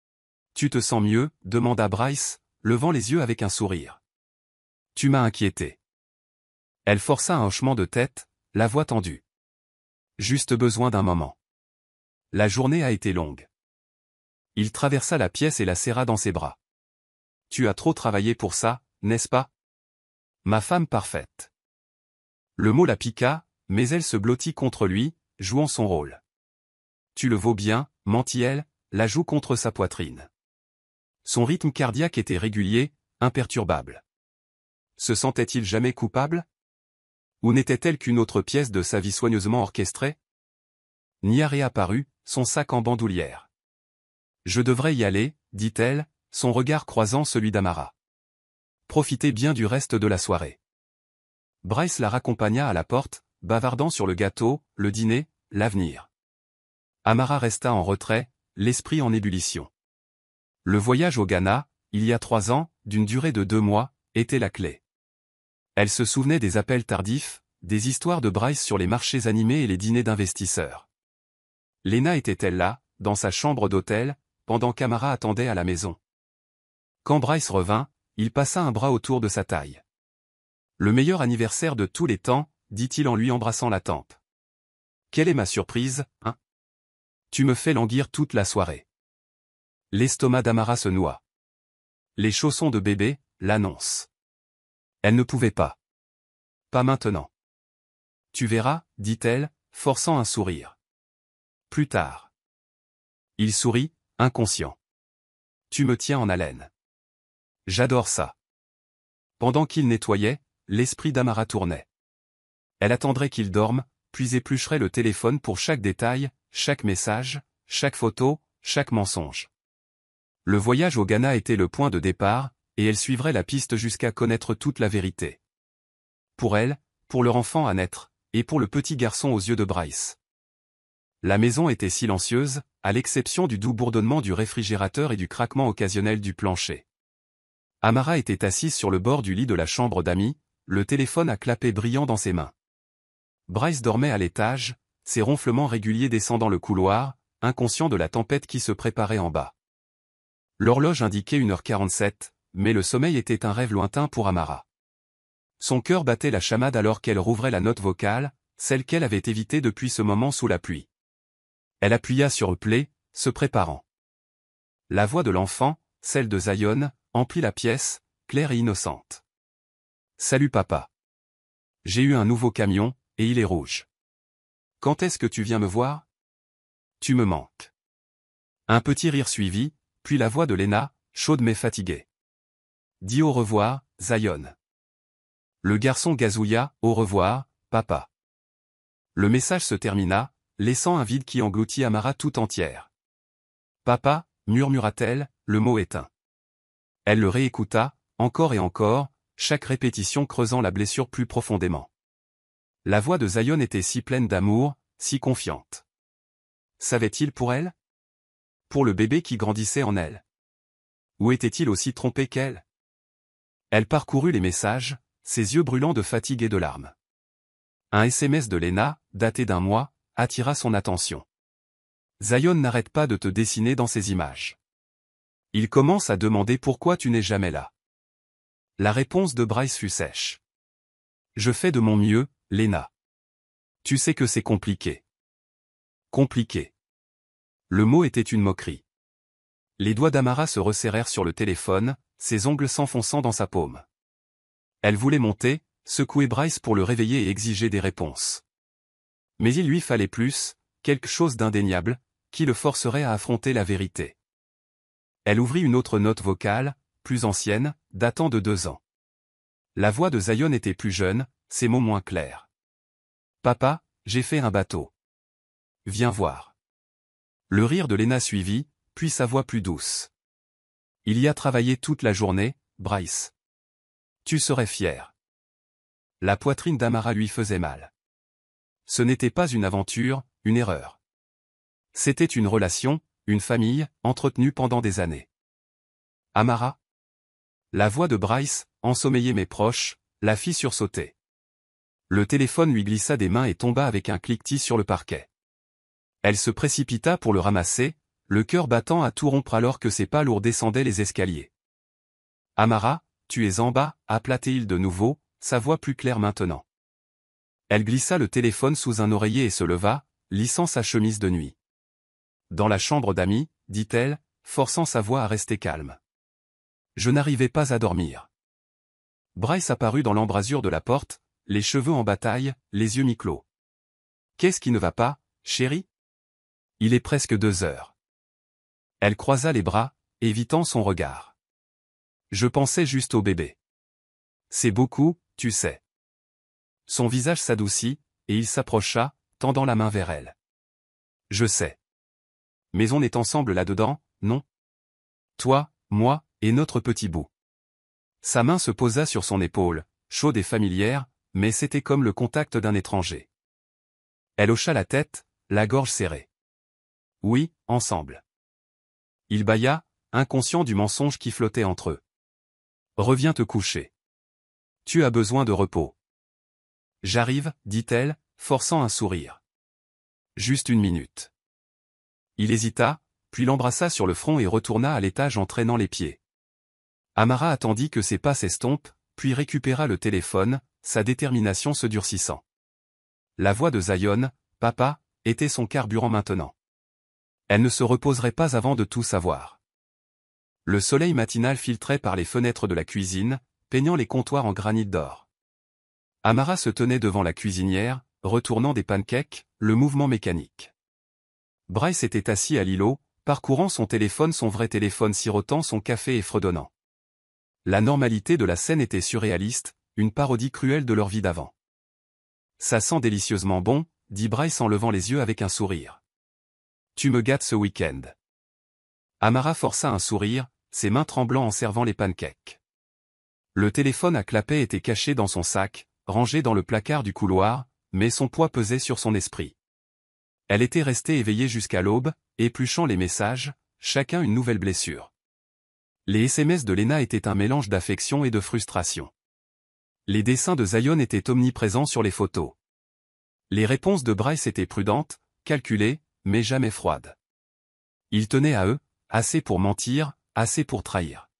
« Tu te sens mieux ?» demanda Bryce, levant les yeux avec un sourire. « Tu m'as inquiété. » Elle força un hochement de tête, la voix tendue. « Juste besoin d'un moment. La journée a été longue. » Il traversa la pièce et la serra dans ses bras. « Tu as trop travaillé pour ça, n'est-ce pas? Ma femme parfaite. » Le mot la piqua, mais elle se blottit contre lui, jouant son rôle. « Tu le vaux bien, mentit-elle, la joue contre sa poitrine. » Son rythme cardiaque était régulier, imperturbable. Se sentait-il jamais coupable? Ou n'était-elle qu'une autre pièce de sa vie soigneusement orchestrée? Nia réapparut, son sac en bandoulière. « Je devrais y aller, dit-elle, son regard croisant celui d'Amara. Profitez bien du reste de la soirée. » Bryce la raccompagna à la porte, bavardant sur le gâteau, le dîner, l'avenir. Amara resta en retrait, l'esprit en ébullition. Le voyage au Ghana, il y a 3 ans, d'une durée de 2 mois, était la clé. Elle se souvenait des appels tardifs, des histoires de Bryce sur les marchés animés et les dîners d'investisseurs. Lena était-elle là, dans sa chambre d'hôtel, pendant qu'Amara attendait à la maison? Quand Bryce revint, il passa un bras autour de sa taille. « Le meilleur anniversaire de tous les temps, dit-il en lui embrassant la tempe. Quelle est ma surprise, hein? Tu me fais languir toute la soirée. » L'estomac d'Amara se noua. Les chaussons de bébé, l'annonce. Elle ne pouvait pas. Pas maintenant. Tu verras, dit-elle, forçant un sourire. Plus tard. Il sourit, inconscient. Tu me tiens en haleine. J'adore ça. Pendant qu'il nettoyait, l'esprit d'Amara tournait. Elle attendrait qu'il dorme, puis éplucherait le téléphone pour chaque détail, chaque message, chaque photo, chaque mensonge. Le voyage au Ghana était le point de départ, et elle suivrait la piste jusqu'à connaître toute la vérité. Pour elle, pour leur enfant à naître, et pour le petit garçon aux yeux de Bryce. La maison était silencieuse, à l'exception du doux bourdonnement du réfrigérateur et du craquement occasionnel du plancher. Amara était assise sur le bord du lit de la chambre d'amis, le téléphone à clapet brillant dans ses mains. Bryce dormait à l'étage, ses ronflements réguliers descendant le couloir, inconscient de la tempête qui se préparait en bas. L'horloge indiquait 1h47, mais le sommeil était un rêve lointain pour Amara. Son cœur battait la chamade alors qu'elle rouvrait la note vocale, celle qu'elle avait évitée depuis ce moment sous la pluie. Elle appuya sur play, se préparant. La voix de l'enfant, celle de Zion, emplit la pièce, claire et innocente. « Salut papa. J'ai eu un nouveau camion, et il est rouge. Quand est-ce que tu viens me voir? Tu me manques. » Un petit rire suivit, puis la voix de Lena, chaude mais fatiguée. « Dis au revoir, Zion. » Le garçon gazouilla, « Au revoir, papa. » Le message se termina, laissant un vide qui engloutit Amara tout entière. « Papa » murmura-t-elle, le mot éteint. Elle le réécouta, encore et encore, chaque répétition creusant la blessure plus profondément. La voix de Zion était si pleine d'amour, si confiante. Savait-il pour elle? Pour le bébé qui grandissait en elle? Ou était-il aussi trompé qu'elle? Elle parcourut les messages, ses yeux brûlants de fatigue et de larmes. Un SMS de Lena, daté d'1 mois, attira son attention. Zion n'arrête pas de te dessiner dans ses images. Il commence à demander pourquoi tu n'es jamais là. La réponse de Bryce fut sèche. Je fais de mon mieux, Lena. Tu sais que c'est compliqué. Compliqué. Le mot était une moquerie. Les doigts d'Amara se resserrèrent sur le téléphone, ses ongles s'enfonçant dans sa paume. Elle voulait monter, secouer Bryce pour le réveiller et exiger des réponses. Mais il lui fallait plus, quelque chose d'indéniable, qui le forcerait à affronter la vérité. Elle ouvrit une autre note vocale, plus ancienne, datant de 2 ans. La voix de Zion était plus jeune, ses mots moins clairs. « Papa, j'ai fait un bateau. Viens voir. » Le rire de Lena suivit, puis sa voix plus douce. « Il y a travaillé toute la journée, Bryce. Tu serais fier. » La poitrine d'Amara lui faisait mal. Ce n'était pas une aventure, une erreur. C'était une relation, une famille, entretenue pendant des années. Amara? La voix de Bryce, ensommeillait mes proches, la fit sursauter. Le téléphone lui glissa des mains et tomba avec un cliquetis sur le parquet. Elle se précipita pour le ramasser, le cœur battant à tout rompre alors que ses pas lourds descendaient les escaliers. Amara, tu es en bas, appela-t-il de nouveau, sa voix plus claire maintenant. Elle glissa le téléphone sous un oreiller et se leva, lissant sa chemise de nuit. Dans la chambre d'amis, dit-elle, forçant sa voix à rester calme. Je n'arrivais pas à dormir. Bryce apparut dans l'embrasure de la porte, les cheveux en bataille, les yeux mi-clos. Qu'est-ce qui ne va pas, chérie? Il est presque 2 heures. Elle croisa les bras, évitant son regard. Je pensais juste au bébé. C'est beaucoup, tu sais. Son visage s'adoucit, et il s'approcha, tendant la main vers elle. Je sais. Mais on est ensemble là-dedans, non? Toi, moi, et notre petit bout. Sa main se posa sur son épaule, chaude et familière, mais c'était comme le contact d'un étranger. Elle hocha la tête, la gorge serrée. Oui, ensemble. Il bâilla, inconscient du mensonge qui flottait entre eux. Reviens te coucher. Tu as besoin de repos. J'arrive, dit-elle, forçant un sourire. Juste 1 minute. Il hésita, puis l'embrassa sur le front et retourna à l'étage en traînant les pieds. Amara attendit que ses pas s'estompent, puis récupéra le téléphone, sa détermination se durcissant. La voix de Zion, papa, était son carburant maintenant. Elle ne se reposerait pas avant de tout savoir. Le soleil matinal filtrait par les fenêtres de la cuisine, peignant les comptoirs en granit d'or. Amara se tenait devant la cuisinière, retournant des pancakes, le mouvement mécanique. Bryce était assis à l'îlot, parcourant son vrai téléphone sirotant son café et fredonnant. La normalité de la scène était surréaliste, une parodie cruelle de leur vie d'avant. Ça sent délicieusement bon, dit Bryce en levant les yeux avec un sourire. Tu me gâtes ce week-end. Amara força un sourire, ses mains tremblant en servant les pancakes. Le téléphone à clapet était caché dans son sac, rangé dans le placard du couloir, mais son poids pesait sur son esprit. Elle était restée éveillée jusqu'à l'aube, épluchant les messages, chacun une nouvelle blessure. Les SMS de Lena étaient un mélange d'affection et de frustration. Les dessins de Zion étaient omniprésents sur les photos. Les réponses de Bryce étaient prudentes, calculées, mais jamais froides. Il tenait à eux, assez pour mentir, assez pour trahir.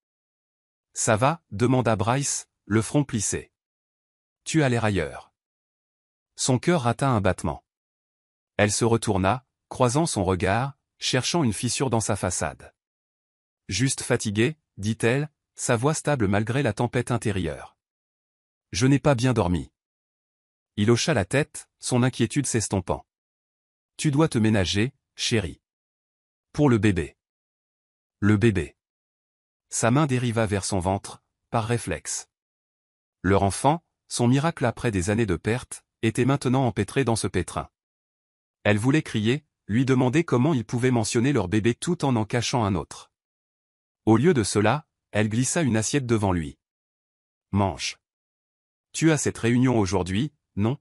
« Ça va ?» demanda Bryce, le front plissé. « Tu as l'air ailleurs. » Son cœur rata un battement. Elle se retourna, croisant son regard, cherchant une fissure dans sa façade. « Juste fatiguée, dit-elle, sa voix stable malgré la tempête intérieure. « Je n'ai pas bien dormi. » Il hocha la tête, son inquiétude s'estompant. « Tu dois te ménager, chérie. Pour le bébé. » Le bébé. Sa main dériva vers son ventre, par réflexe. Leur enfant, son miracle après des années de perte, était maintenant empêtré dans ce pétrin. Elle voulait crier, lui demander comment ils pouvaient mentionner leur bébé tout en cachant un autre. Au lieu de cela, elle glissa une assiette devant lui. « Mange. Tu as cette réunion aujourd'hui, non? »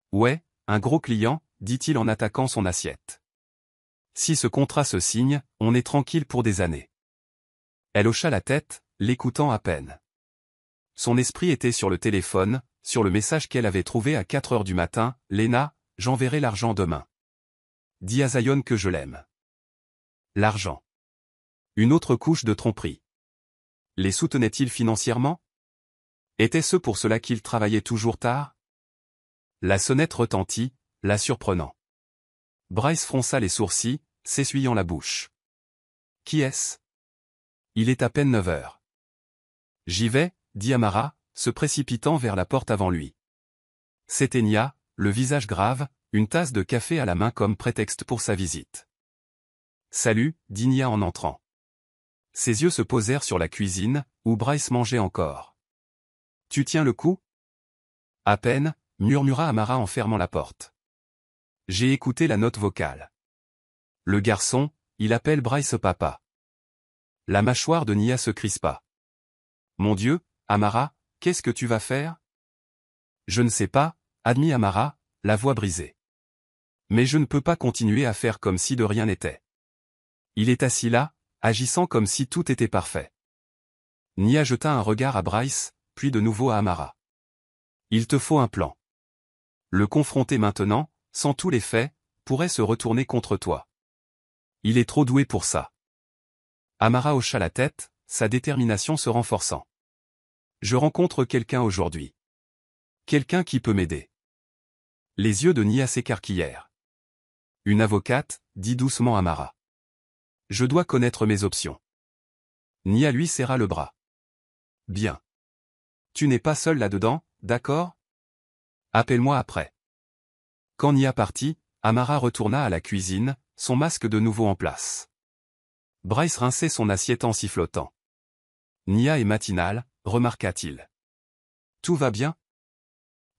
« Ouais, un gros client, dit-il en attaquant son assiette. « Si ce contrat se signe, on est tranquille pour des années. » Elle hocha la tête, l'écoutant à peine. Son esprit était sur le téléphone, sur le message qu'elle avait trouvé à 4 heures du matin, « Lena, j'enverrai l'argent demain. Dis à Zion que je l'aime. » L'argent. Une autre couche de tromperie. Les soutenait-il financièrement? Était-ce pour cela qu'il travaillait toujours tard? La sonnette retentit, la surprenant. Bryce fronça les sourcils, s'essuyant la bouche. Qui est-ce? Il est à peine 9 heures. J'y vais, dit Amara, se précipitant vers la porte avant lui. C'était Nia, le visage grave, une tasse de café à la main comme prétexte pour sa visite. Salut, dit Nia en entrant. Ses yeux se posèrent sur la cuisine, où Bryce mangeait encore. « Tu tiens le coup ?» « À peine, » murmura Amara en fermant la porte. J'ai écouté la note vocale. Le garçon, il appelle Bryce papa. La mâchoire de Nia se crispa. Mon Dieu, Amara, qu'est-ce que tu vas faire? Je ne sais pas, admit Amara, la voix brisée. Mais je ne peux pas continuer à faire comme si de rien n'était. Il est assis là, agissant comme si tout était parfait. Nia jeta un regard à Bryce, puis de nouveau à Amara. Il te faut un plan. Le confronter maintenant, sans tous les faits, pourrait se retourner contre toi. Il est trop doué pour ça. Amara hocha la tête, sa détermination se renforçant. Je rencontre quelqu'un aujourd'hui. Quelqu'un qui peut m'aider. Les yeux de Nia s'écarquillèrent. Une avocate, dit doucement Amara. Je dois connaître mes options. Nia lui serra le bras. Bien. Tu n'es pas seul là-dedans, d'accord? Appelle-moi après. Quand Nia partit, Amara retourna à la cuisine, son masque de nouveau en place. Bryce rinçait son assiette en sifflotant. Nia est matinale, remarqua-t-il. Tout va bien?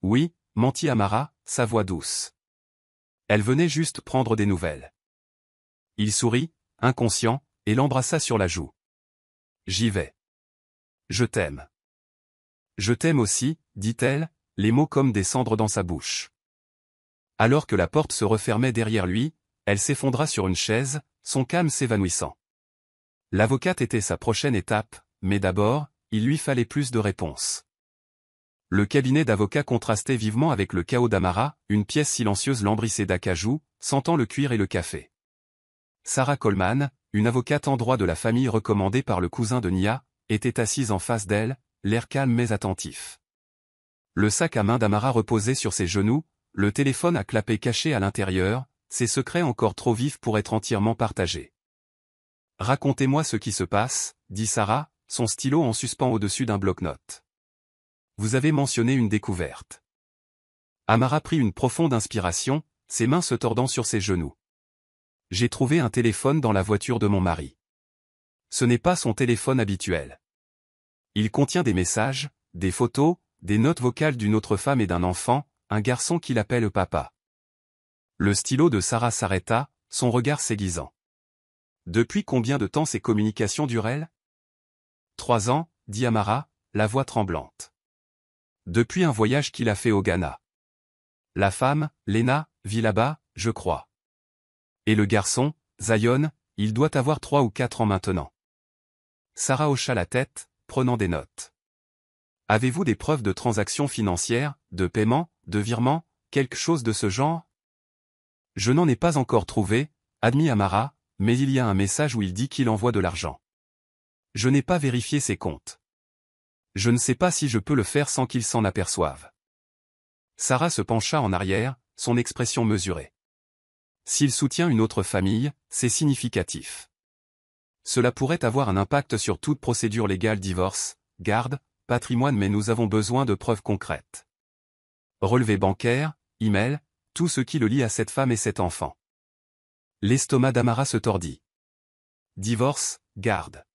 Oui, mentit Amara, sa voix douce. Elle venait juste prendre des nouvelles. Il sourit, inconscient, et l'embrassa sur la joue. J'y vais. Je t'aime. Je t'aime aussi, dit-elle, les mots comme des cendres dans sa bouche. Alors que la porte se refermait derrière lui, elle s'effondra sur une chaise, son calme s'évanouissant. L'avocate était sa prochaine étape, mais d'abord, il lui fallait plus de réponses. Le cabinet d'avocats contrastait vivement avec le chaos d'Amara, une pièce silencieuse lambrissée d'acajou, sentant le cuir et le café. Sarah Coleman, une avocate en droit de la famille recommandée par le cousin de Nia, était assise en face d'elle, l'air calme mais attentif. Le sac à main d'Amara reposait sur ses genoux, le téléphone à clapet caché à l'intérieur, ses secrets encore trop vifs pour être entièrement partagés. « Racontez-moi ce qui se passe, » dit Sarah, son stylo en suspens au-dessus d'un bloc-notes. « Vous avez mentionné une découverte. » Amara prit une profonde inspiration, ses mains se tordant sur ses genoux. « J'ai trouvé un téléphone dans la voiture de mon mari. Ce n'est pas son téléphone habituel. Il contient des messages, des photos, des notes vocales d'une autre femme et d'un enfant, un garçon qui l'appelle papa. » Le stylo de Sarah s'arrêta, son regard s'aiguisant. Depuis combien de temps ces communications durent-elles? 3 ans, dit Amara, la voix tremblante. Depuis un voyage qu'il a fait au Ghana. La femme, Lena, vit là-bas, je crois. Et le garçon, Zion, il doit avoir 3 ou 4 ans maintenant. Sarah hocha la tête, prenant des notes. Avez-vous des preuves de transactions financières, de paiement, de virement, quelque chose de ce genre? Je n'en ai pas encore trouvé, admit Amara, mais il y a un message où il dit qu'il envoie de l'argent. Je n'ai pas vérifié ses comptes. Je ne sais pas si je peux le faire sans qu'il s'en aperçoive. Sarah se pencha en arrière, son expression mesurée. S'il soutient une autre famille, c'est significatif. Cela pourrait avoir un impact sur toute procédure légale divorce, garde, patrimoine, mais nous avons besoin de preuves concrètes. Relevé bancaire, email, tout ce qui le lie à cette femme et cet enfant. L'estomac d'Amara se tordit. Divorce, garde.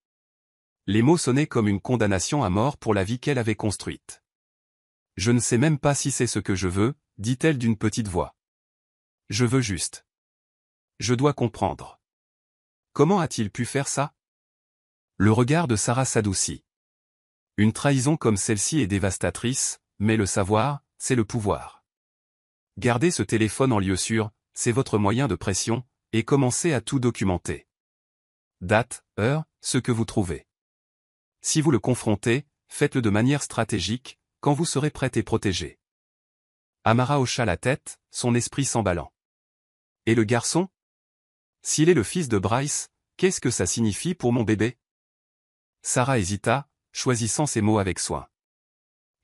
Les mots sonnaient comme une condamnation à mort pour la vie qu'elle avait construite. Je ne sais même pas si c'est ce que je veux, dit-elle d'une petite voix. Je veux juste. Je dois comprendre. Comment a-t-il pu faire ça? Le regard de Sarah s'adoucit. Une trahison comme celle-ci est dévastatrice, mais le savoir, c'est le pouvoir. Gardez ce téléphone en lieu sûr, c'est votre moyen de pression, et commencez à tout documenter. Date, heure, ce que vous trouvez. Si vous le confrontez, faites-le de manière stratégique, quand vous serez prête et protégée. Amara hocha la tête, son esprit s'emballant. Et le garçon? S'il est le fils de Bryce, qu'est-ce que ça signifie pour mon bébé? Sarah hésita, choisissant ses mots avec soin.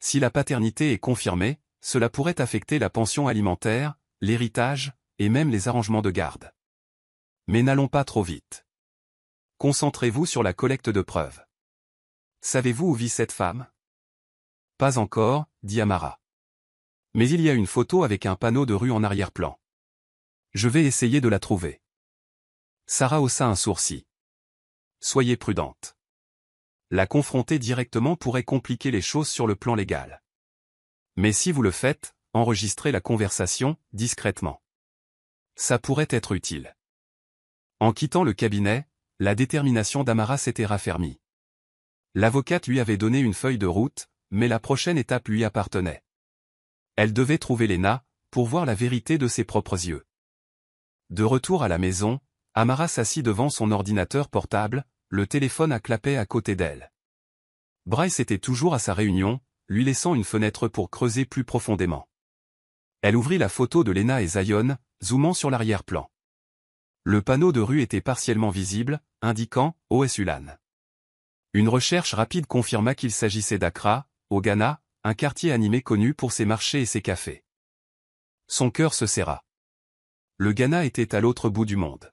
Si la paternité est confirmée, cela pourrait affecter la pension alimentaire, l'héritage, et même les arrangements de garde. Mais n'allons pas trop vite. Concentrez-vous sur la collecte de preuves. Savez-vous où vit cette femme? Pas encore, dit Amara. Mais il y a une photo avec un panneau de rue en arrière-plan. Je vais essayer de la trouver. Sarah haussa un sourcil. soyez prudente. La confronter directement pourrait compliquer les choses sur le plan légal. Mais si vous le faites, enregistrez la conversation, discrètement. Ça pourrait être utile. En quittant le cabinet, la détermination d'Amara s'était raffermie. L'avocate lui avait donné une feuille de route, mais la prochaine étape lui appartenait. Elle devait trouver Lena, pour voir la vérité de ses propres yeux. De retour à la maison, Amara s'assit devant son ordinateur portable, le téléphone à clapet à côté d'elle. Bryce était toujours à sa réunion, lui laissant une fenêtre pour creuser plus profondément. Elle ouvrit la photo de Lena et Zion, zoomant sur l'arrière-plan. Le panneau de rue était partiellement visible, indiquant « OS Ulan ». Une recherche rapide confirma qu'il s'agissait d'Accra, au Ghana, un quartier animé connu pour ses marchés et ses cafés. Son cœur se serra. Le Ghana était à l'autre bout du monde.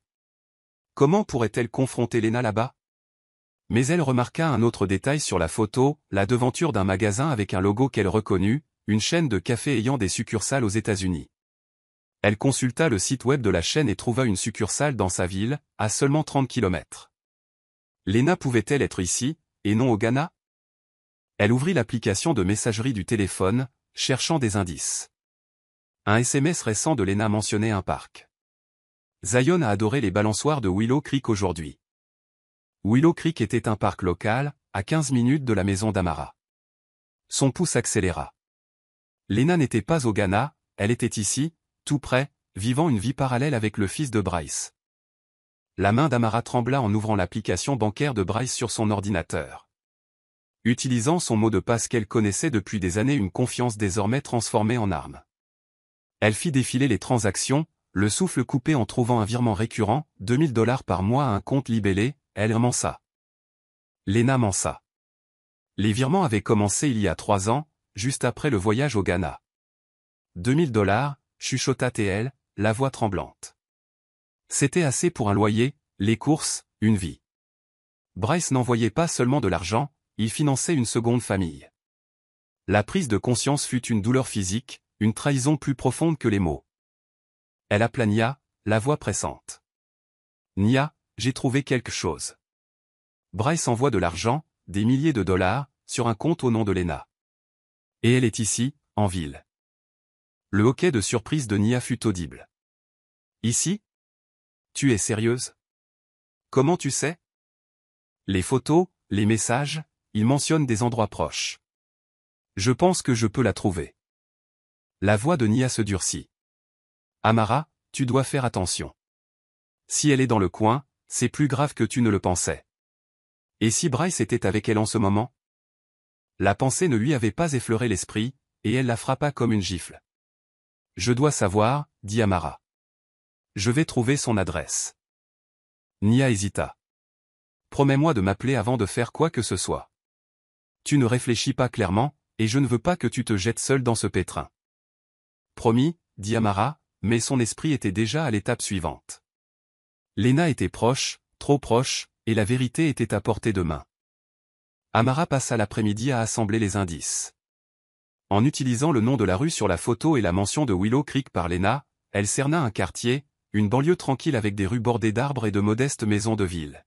Comment pourrait-elle confronter Lena là-bas? Mais elle remarqua un autre détail sur la photo, la devanture d'un magasin avec un logo qu'elle reconnut, une chaîne de café ayant des succursales aux États-Unis. Elle consulta le site web de la chaîne et trouva une succursale dans sa ville, à seulement 30 km. Lena pouvait-elle être ici, et non au Ghana? Elle ouvrit l'application de messagerie du téléphone, cherchant des indices. Un SMS récent de Lena mentionnait un parc. Zion a adoré les balançoires de Willow Creek aujourd'hui. Willow Creek était un parc local, à 15 minutes de la maison d'Amara. Son pouce accéléra. Lena n'était pas au Ghana, elle était ici, tout près, vivant une vie parallèle avec le fils de Bryce. La main d'Amara trembla en ouvrant l'application bancaire de Bryce sur son ordinateur. Utilisant son mot de passe qu'elle connaissait depuis des années, une confiance désormais transformée en arme. Elle fit défiler les transactions, le souffle coupé en trouvant un virement récurrent, $2000 par mois à un compte libellé, elle mensa. Lena mensa. Les virements avaient commencé il y a 3 ans, juste après le voyage au Ghana. $2000, chuchota-t-elle, la voix tremblante. C'était assez pour un loyer, les courses, une vie. Bryce n'envoyait pas seulement de l'argent, il finançait une seconde famille. La prise de conscience fut une douleur physique, une trahison plus profonde que les mots. Elle appela Nia, la voix pressante. Nia, j'ai trouvé quelque chose. Bryce envoie de l'argent, des milliers de dollars, sur un compte au nom de Lena. Et elle est ici, en ville. Le hoquet de surprise de Nia fut audible. Ici? Tu es sérieuse? Comment tu sais? Les photos, les messages, ils mentionnent des endroits proches. Je pense que je peux la trouver. La voix de Nia se durcit. Amara, tu dois faire attention. Si elle est dans le coin, c'est plus grave que tu ne le pensais. Et si Bryce était avec elle en ce moment? La pensée ne lui avait pas effleuré l'esprit, et elle la frappa comme une gifle. Je dois savoir, dit Amara. Je vais trouver son adresse. Nia hésita. Promets-moi de m'appeler avant de faire quoi que ce soit. Tu ne réfléchis pas clairement, et je ne veux pas que tu te jettes seul dans ce pétrin. Promis, dit Amara, mais son esprit était déjà à l'étape suivante. Lena était proche, trop proche, et la vérité était à portée de main. Amara passa l'après-midi à assembler les indices. En utilisant le nom de la rue sur la photo et la mention de Willow Creek par Lena, elle cerna un quartier, une banlieue tranquille avec des rues bordées d'arbres et de modestes maisons de ville.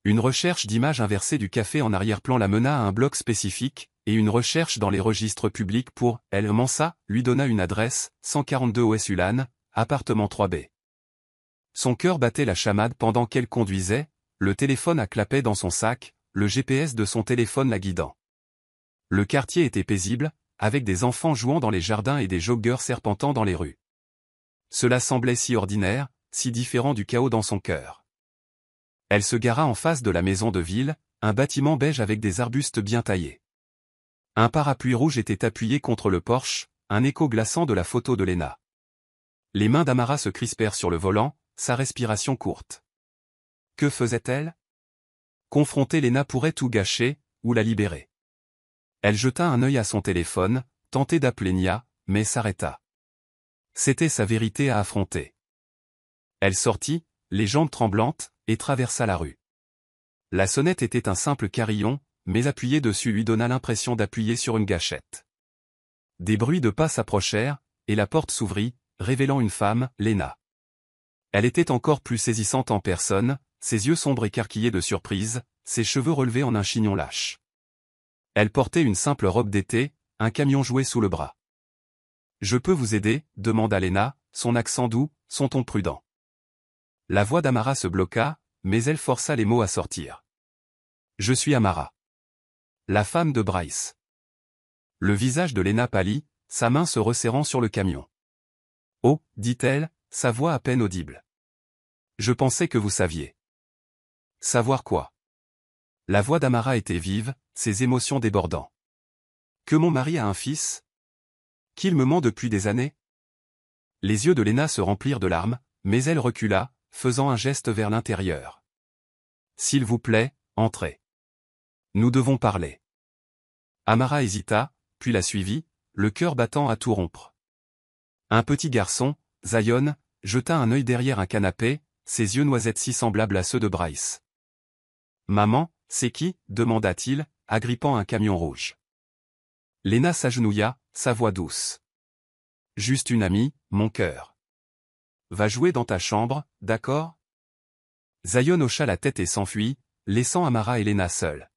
Une recherche d'images inversées du café en arrière-plan la mena à un bloc spécifique, et une recherche dans les registres publics pour Elle Mansa lui donna une adresse, 142 OS Ulan, appartement 3B. Son cœur battait la chamade pendant qu'elle conduisait, le téléphone à clapet dans son sac, le GPS de son téléphone la guidant. Le quartier était paisible, avec des enfants jouant dans les jardins et des joggeurs serpentant dans les rues. Cela semblait si ordinaire, si différent du chaos dans son cœur. Elle se gara en face de la maison de ville, un bâtiment beige avec des arbustes bien taillés. Un parapluie rouge était appuyé contre le porche, un écho glaçant de la photo de Lena. Les mains d'Amara se crispèrent sur le volant, sa respiration courte. Que faisait-elle? Confronter Lena pourrait tout gâcher, ou la libérer. Elle jeta un œil à son téléphone, tentait d'appeler Nia, mais s'arrêta. C'était sa vérité à affronter. Elle sortit, les jambes tremblantes, et traversa la rue. La sonnette était un simple carillon, mais appuyer dessus lui donna l'impression d'appuyer sur une gâchette. Des bruits de pas s'approchèrent, et la porte s'ouvrit, révélant une femme, Lena. Elle était encore plus saisissante en personne, ses yeux sombres écarquillés de surprise, ses cheveux relevés en un chignon lâche. Elle portait une simple robe d'été, un camion jouet sous le bras. « Je peux vous aider ?» demanda Lena, son accent doux, son ton prudent. La voix d'Amara se bloqua, mais elle força les mots à sortir. « Je suis Amara. La femme de Bryce. » Le visage de Lena pâlit, sa main se resserrant sur le camion. « Oh, dit-elle, sa voix à peine audible. Je pensais que vous saviez. » Savoir quoi? La voix d'Amara était vive, ses émotions débordant. « Que mon mari a un fils? Qu'il me ment depuis des années ?» Les yeux de Lena se remplirent de larmes, mais elle recula, faisant un geste vers l'intérieur. « S'il vous plaît, entrez. Nous devons parler. » Amara hésita, puis la suivit, le cœur battant à tout rompre. Un petit garçon, Zion, jeta un œil derrière un canapé, ses yeux noisettes si semblables à ceux de Bryce. « Maman, c'est qui ?» demanda-t-il, agrippant un camion rouge. Lena s'agenouilla, sa voix douce. « Juste une amie, mon cœur. Va jouer dans ta chambre, d'accord ?» Zion hocha la tête et s'enfuit, laissant Amara et Lena seules.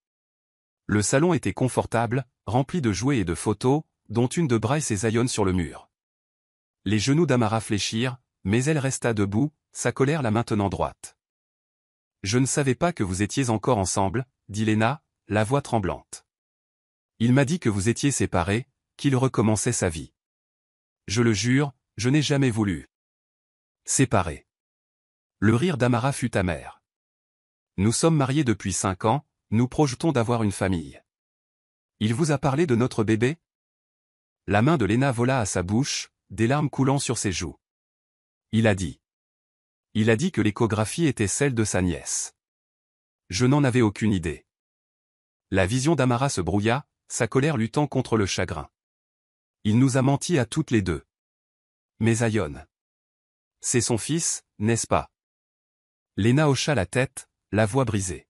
Le salon était confortable, rempli de jouets et de photos, dont une de Bryce et Zion sur le mur. Les genoux d'Amara fléchirent, mais elle resta debout, sa colère la maintenant droite. « Je ne savais pas que vous étiez encore ensemble, » dit Lena, la voix tremblante. « Il m'a dit que vous étiez séparés, qu'il recommençait sa vie. Je le jure, je n'ai jamais voulu. Séparés. » Le rire d'Amara fut amer. « Nous sommes mariés depuis 5 ans, nous projetons d'avoir une famille. Il vous a parlé de notre bébé ?» La main de Lena vola à sa bouche, des larmes coulant sur ses joues. Il a dit que l'échographie était celle de sa nièce. Je n'en avais aucune idée. La vision d'Amara se brouilla, sa colère luttant contre le chagrin. Il nous a menti à toutes les deux. Mais Zion. C'est son fils, n'est-ce pas? Lena hocha la tête, la voix brisée.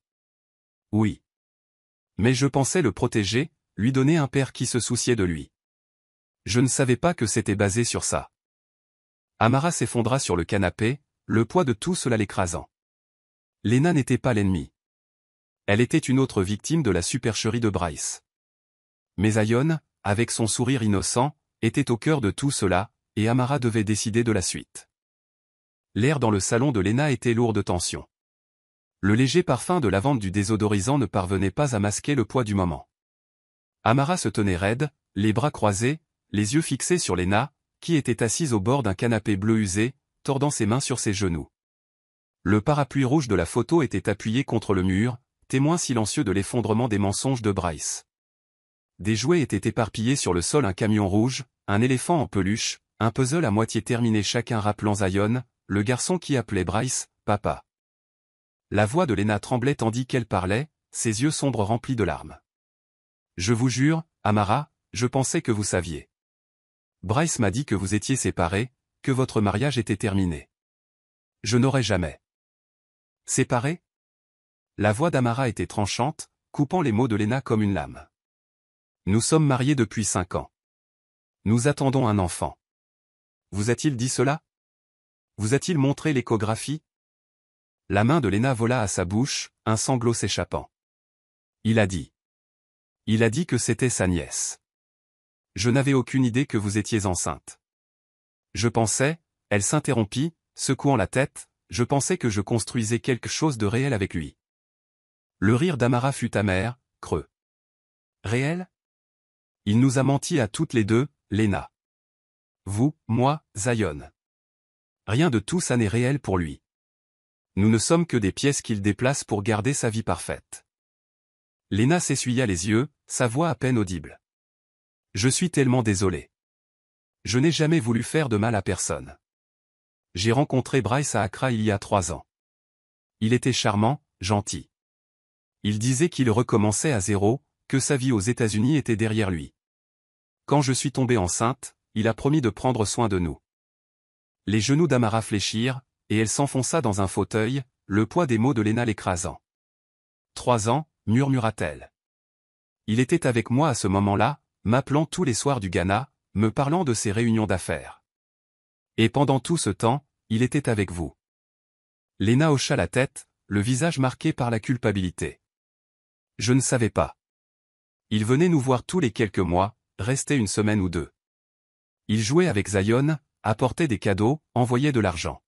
Oui. Mais je pensais le protéger, lui donner un père qui se souciait de lui. Je ne savais pas que c'était basé sur ça. Amara s'effondra sur le canapé, le poids de tout cela l'écrasant. Lena n'était pas l'ennemi. Elle était une autre victime de la supercherie de Bryce. Mais Zion, avec son sourire innocent, était au cœur de tout cela, et Amara devait décider de la suite. L'air dans le salon de Lena était lourd de tension. Le léger parfum de lavande du désodorisant ne parvenait pas à masquer le poids du moment. Amara se tenait raide, les bras croisés, les yeux fixés sur Lena, qui était assise au bord d'un canapé bleu usé, tordant ses mains sur ses genoux. Le parapluie rouge de la photo était appuyé contre le mur, témoin silencieux de l'effondrement des mensonges de Bryce. Des jouets étaient éparpillés sur le sol, un camion rouge, un éléphant en peluche, un puzzle à moitié terminé chacun rappelant Zion, le garçon qui appelait Bryce, papa. La voix de Lena tremblait tandis qu'elle parlait, ses yeux sombres remplis de larmes. « Je vous jure, Amara, je pensais que vous saviez. Bryce m'a dit que vous étiez séparés, que votre mariage était terminé. Je n'aurais jamais. » Séparés? La voix d'Amara était tranchante, coupant les mots de Lena comme une lame. « Nous sommes mariés depuis 5 ans. Nous attendons un enfant. Vous a-t-il dit cela? Vous a-t-il montré l'échographie? » La main de Lena vola à sa bouche, un sanglot s'échappant. Il a dit que c'était sa nièce. Je n'avais aucune idée que vous étiez enceinte. Je pensais, elle s'interrompit, secouant la tête, je pensais que je construisais quelque chose de réel avec lui. Le rire d'Amara fut amer, creux. Réel? Il nous a menti à toutes les deux, Lena. Vous, moi, Zion. Rien de tout ça n'est réel pour lui. Nous ne sommes que des pièces qu'il déplace pour garder sa vie parfaite. Lena s'essuya les yeux, sa voix à peine audible. Je suis tellement désolé. Je n'ai jamais voulu faire de mal à personne. J'ai rencontré Bryce à Accra il y a 3 ans. Il était charmant, gentil. Il disait qu'il recommençait à zéro, que sa vie aux États-Unis était derrière lui. Quand je suis tombée enceinte, il a promis de prendre soin de nous. Les genoux d'Amara fléchirent, et elle s'enfonça dans un fauteuil, le poids des mots de Lena l'écrasant. 3 ans, murmura-t-elle. Il était avec moi à ce moment-là, m'appelant tous les soirs du Ghana, me parlant de ses réunions d'affaires. Et pendant tout ce temps, il était avec vous. Lena hocha la tête, le visage marqué par la culpabilité. Je ne savais pas. Il venait nous voir tous les quelques mois, restait une semaine ou deux. Il jouait avec Zion, apportait des cadeaux, envoyait de l'argent.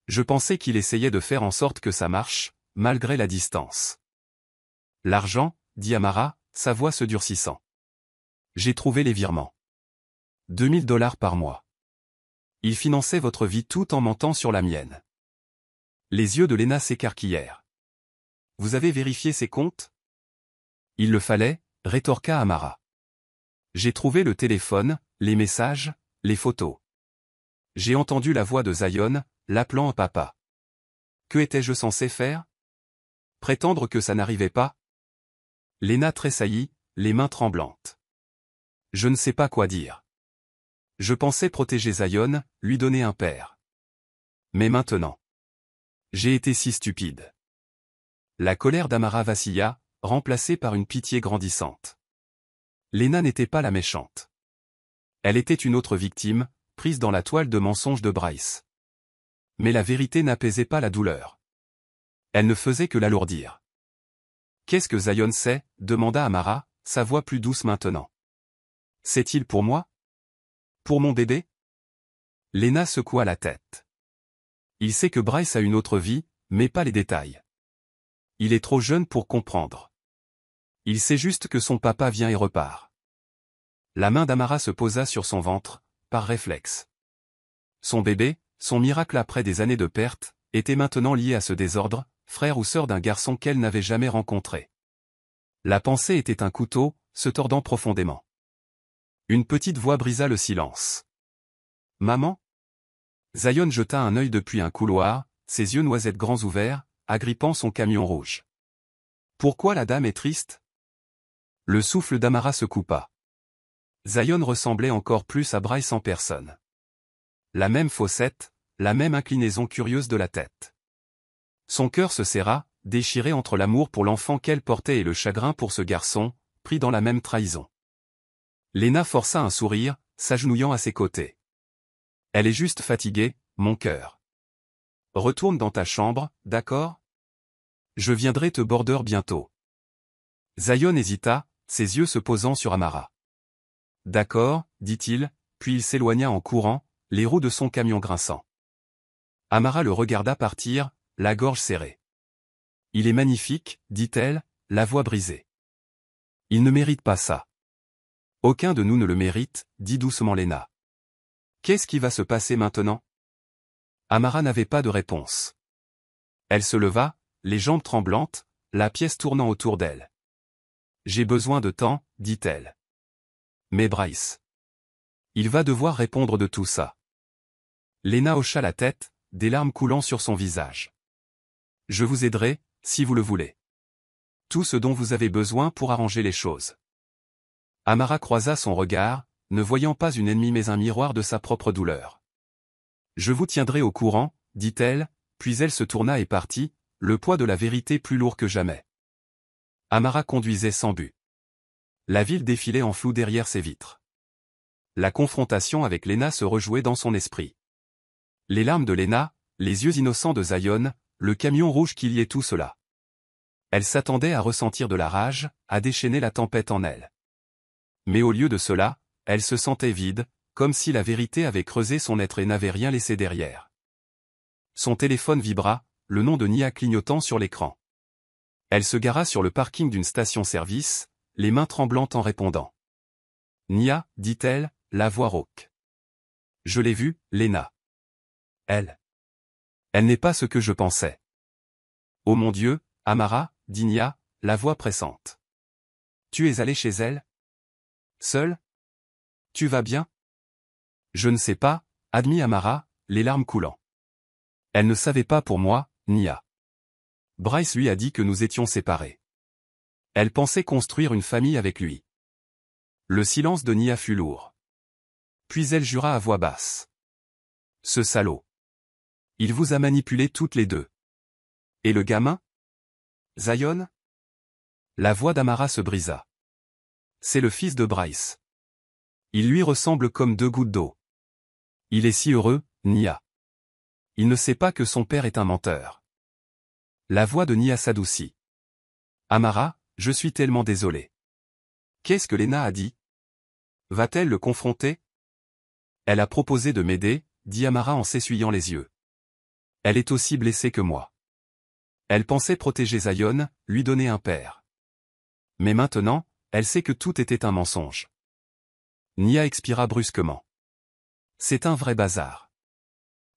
Je pensais qu'il essayait de faire en sorte que ça marche, malgré la distance. L'argent, dit Amara, sa voix se durcissant. J'ai trouvé les virements. 2000 $ par mois. Il finançait votre vie tout en mentant sur la mienne. Les yeux de Lena s'écarquillèrent. Vous avez vérifié ses comptes? Il le fallait, rétorqua Amara. J'ai trouvé le téléphone, les messages, les photos. J'ai entendu la voix de Zion, l'appelant papa. Que étais-je censé faire? Prétendre que ça n'arrivait pas? Lena tressaillit, les mains tremblantes. Je ne sais pas quoi dire. Je pensais protéger Zion, lui donner un père. Mais maintenant. J'ai été si stupide. La colère d'Amara vacilla, remplacée par une pitié grandissante. Lena n'était pas la méchante. Elle était une autre victime, prise dans la toile de mensonges de Bryce. Mais la vérité n'apaisait pas la douleur. Elle ne faisait que l'alourdir. Qu'est-ce que Zion sait? Demanda Amara, sa voix plus douce maintenant. Sait-il pour moi? Pour mon bébé? Lena secoua la tête. Il sait que Bryce a une autre vie, mais pas les détails. Il est trop jeune pour comprendre. Il sait juste que son papa vient et repart. La main d'Amara se posa sur son ventre, par réflexe. Son bébé, son miracle après des années de perte, était maintenant lié à ce désordre, frère ou sœur d'un garçon qu'elle n'avait jamais rencontré. La pensée était un couteau, se tordant profondément. Une petite voix brisa le silence. Maman? Zion jeta un œil depuis un couloir, ses yeux noisettes grands ouverts, agrippant son camion rouge. Pourquoi la dame est triste? Le souffle d'Amara se coupa. Zion ressemblait encore plus à Bryce en personne. La même fossette, la même inclinaison curieuse de la tête. Son cœur se serra, déchiré entre l'amour pour l'enfant qu'elle portait et le chagrin pour ce garçon, pris dans la même trahison. Lena força un sourire, s'agenouillant à ses côtés. Elle est juste fatiguée, mon cœur. Retourne dans ta chambre, d'accord? Je viendrai te border bientôt. Zion hésita, ses yeux se posant sur Amara. D'accord, dit-il, puis il s'éloigna en courant, les roues de son camion grinçant. Amara le regarda partir, la gorge serrée. Il est magnifique, dit-elle, la voix brisée. Il ne mérite pas ça. Aucun de nous ne le mérite, dit doucement Lena. Qu'est-ce qui va se passer maintenant? Amara n'avait pas de réponse. Elle se leva, les jambes tremblantes, la pièce tournant autour d'elle. J'ai besoin de temps, dit-elle. Mais Bryce. Il va devoir répondre de tout ça. Lena hocha la tête, des larmes coulant sur son visage. Je vous aiderai, si vous le voulez. Tout ce dont vous avez besoin pour arranger les choses. Amara croisa son regard, ne voyant pas une ennemie mais un miroir de sa propre douleur. Je vous tiendrai au courant, dit-elle, puis elle se tourna et partit, le poids de la vérité plus lourd que jamais. Amara conduisait sans but. La ville défilait en flou derrière ses vitres. La confrontation avec Lena se rejouait dans son esprit. Les larmes de Lena, les yeux innocents de Zion, le camion rouge qui liait tout cela. Elle s'attendait à ressentir de la rage, à déchaîner la tempête en elle. Mais au lieu de cela, elle se sentait vide, comme si la vérité avait creusé son être et n'avait rien laissé derrière. Son téléphone vibra, le nom de Nia clignotant sur l'écran. Elle se gara sur le parking d'une station-service, les mains tremblantes en répondant. Nia, dit-elle, la voix rauque. Je l'ai vue, Lena. Elle n'est pas ce que je pensais. Oh mon Dieu, Amara, dit Nia, la voix pressante. Tu es allé chez elle? Seule? Tu vas bien? Je ne sais pas, admit Amara, les larmes coulant. Elle ne savait pas pour moi, Nia. Bryce lui a dit que nous étions séparés. Elle pensait construire une famille avec lui. Le silence de Nia fut lourd. Puis elle jura à voix basse. Ce salaud. Il vous a manipulé toutes les deux. Et le gamin? Zion? La voix d'Amara se brisa. C'est le fils de Bryce. Il lui ressemble comme deux gouttes d'eau. Il est si heureux, Nia. Il ne sait pas que son père est un menteur. La voix de Nia s'adoucit. Amara, je suis tellement désolé. Qu'est-ce que Lena a dit? Va-t-elle le confronter? Elle a proposé de m'aider, dit Amara en s'essuyant les yeux. Elle est aussi blessée que moi. Elle pensait protéger Zion, lui donner un père. Mais maintenant, elle sait que tout était un mensonge. Nia expira brusquement. C'est un vrai bazar.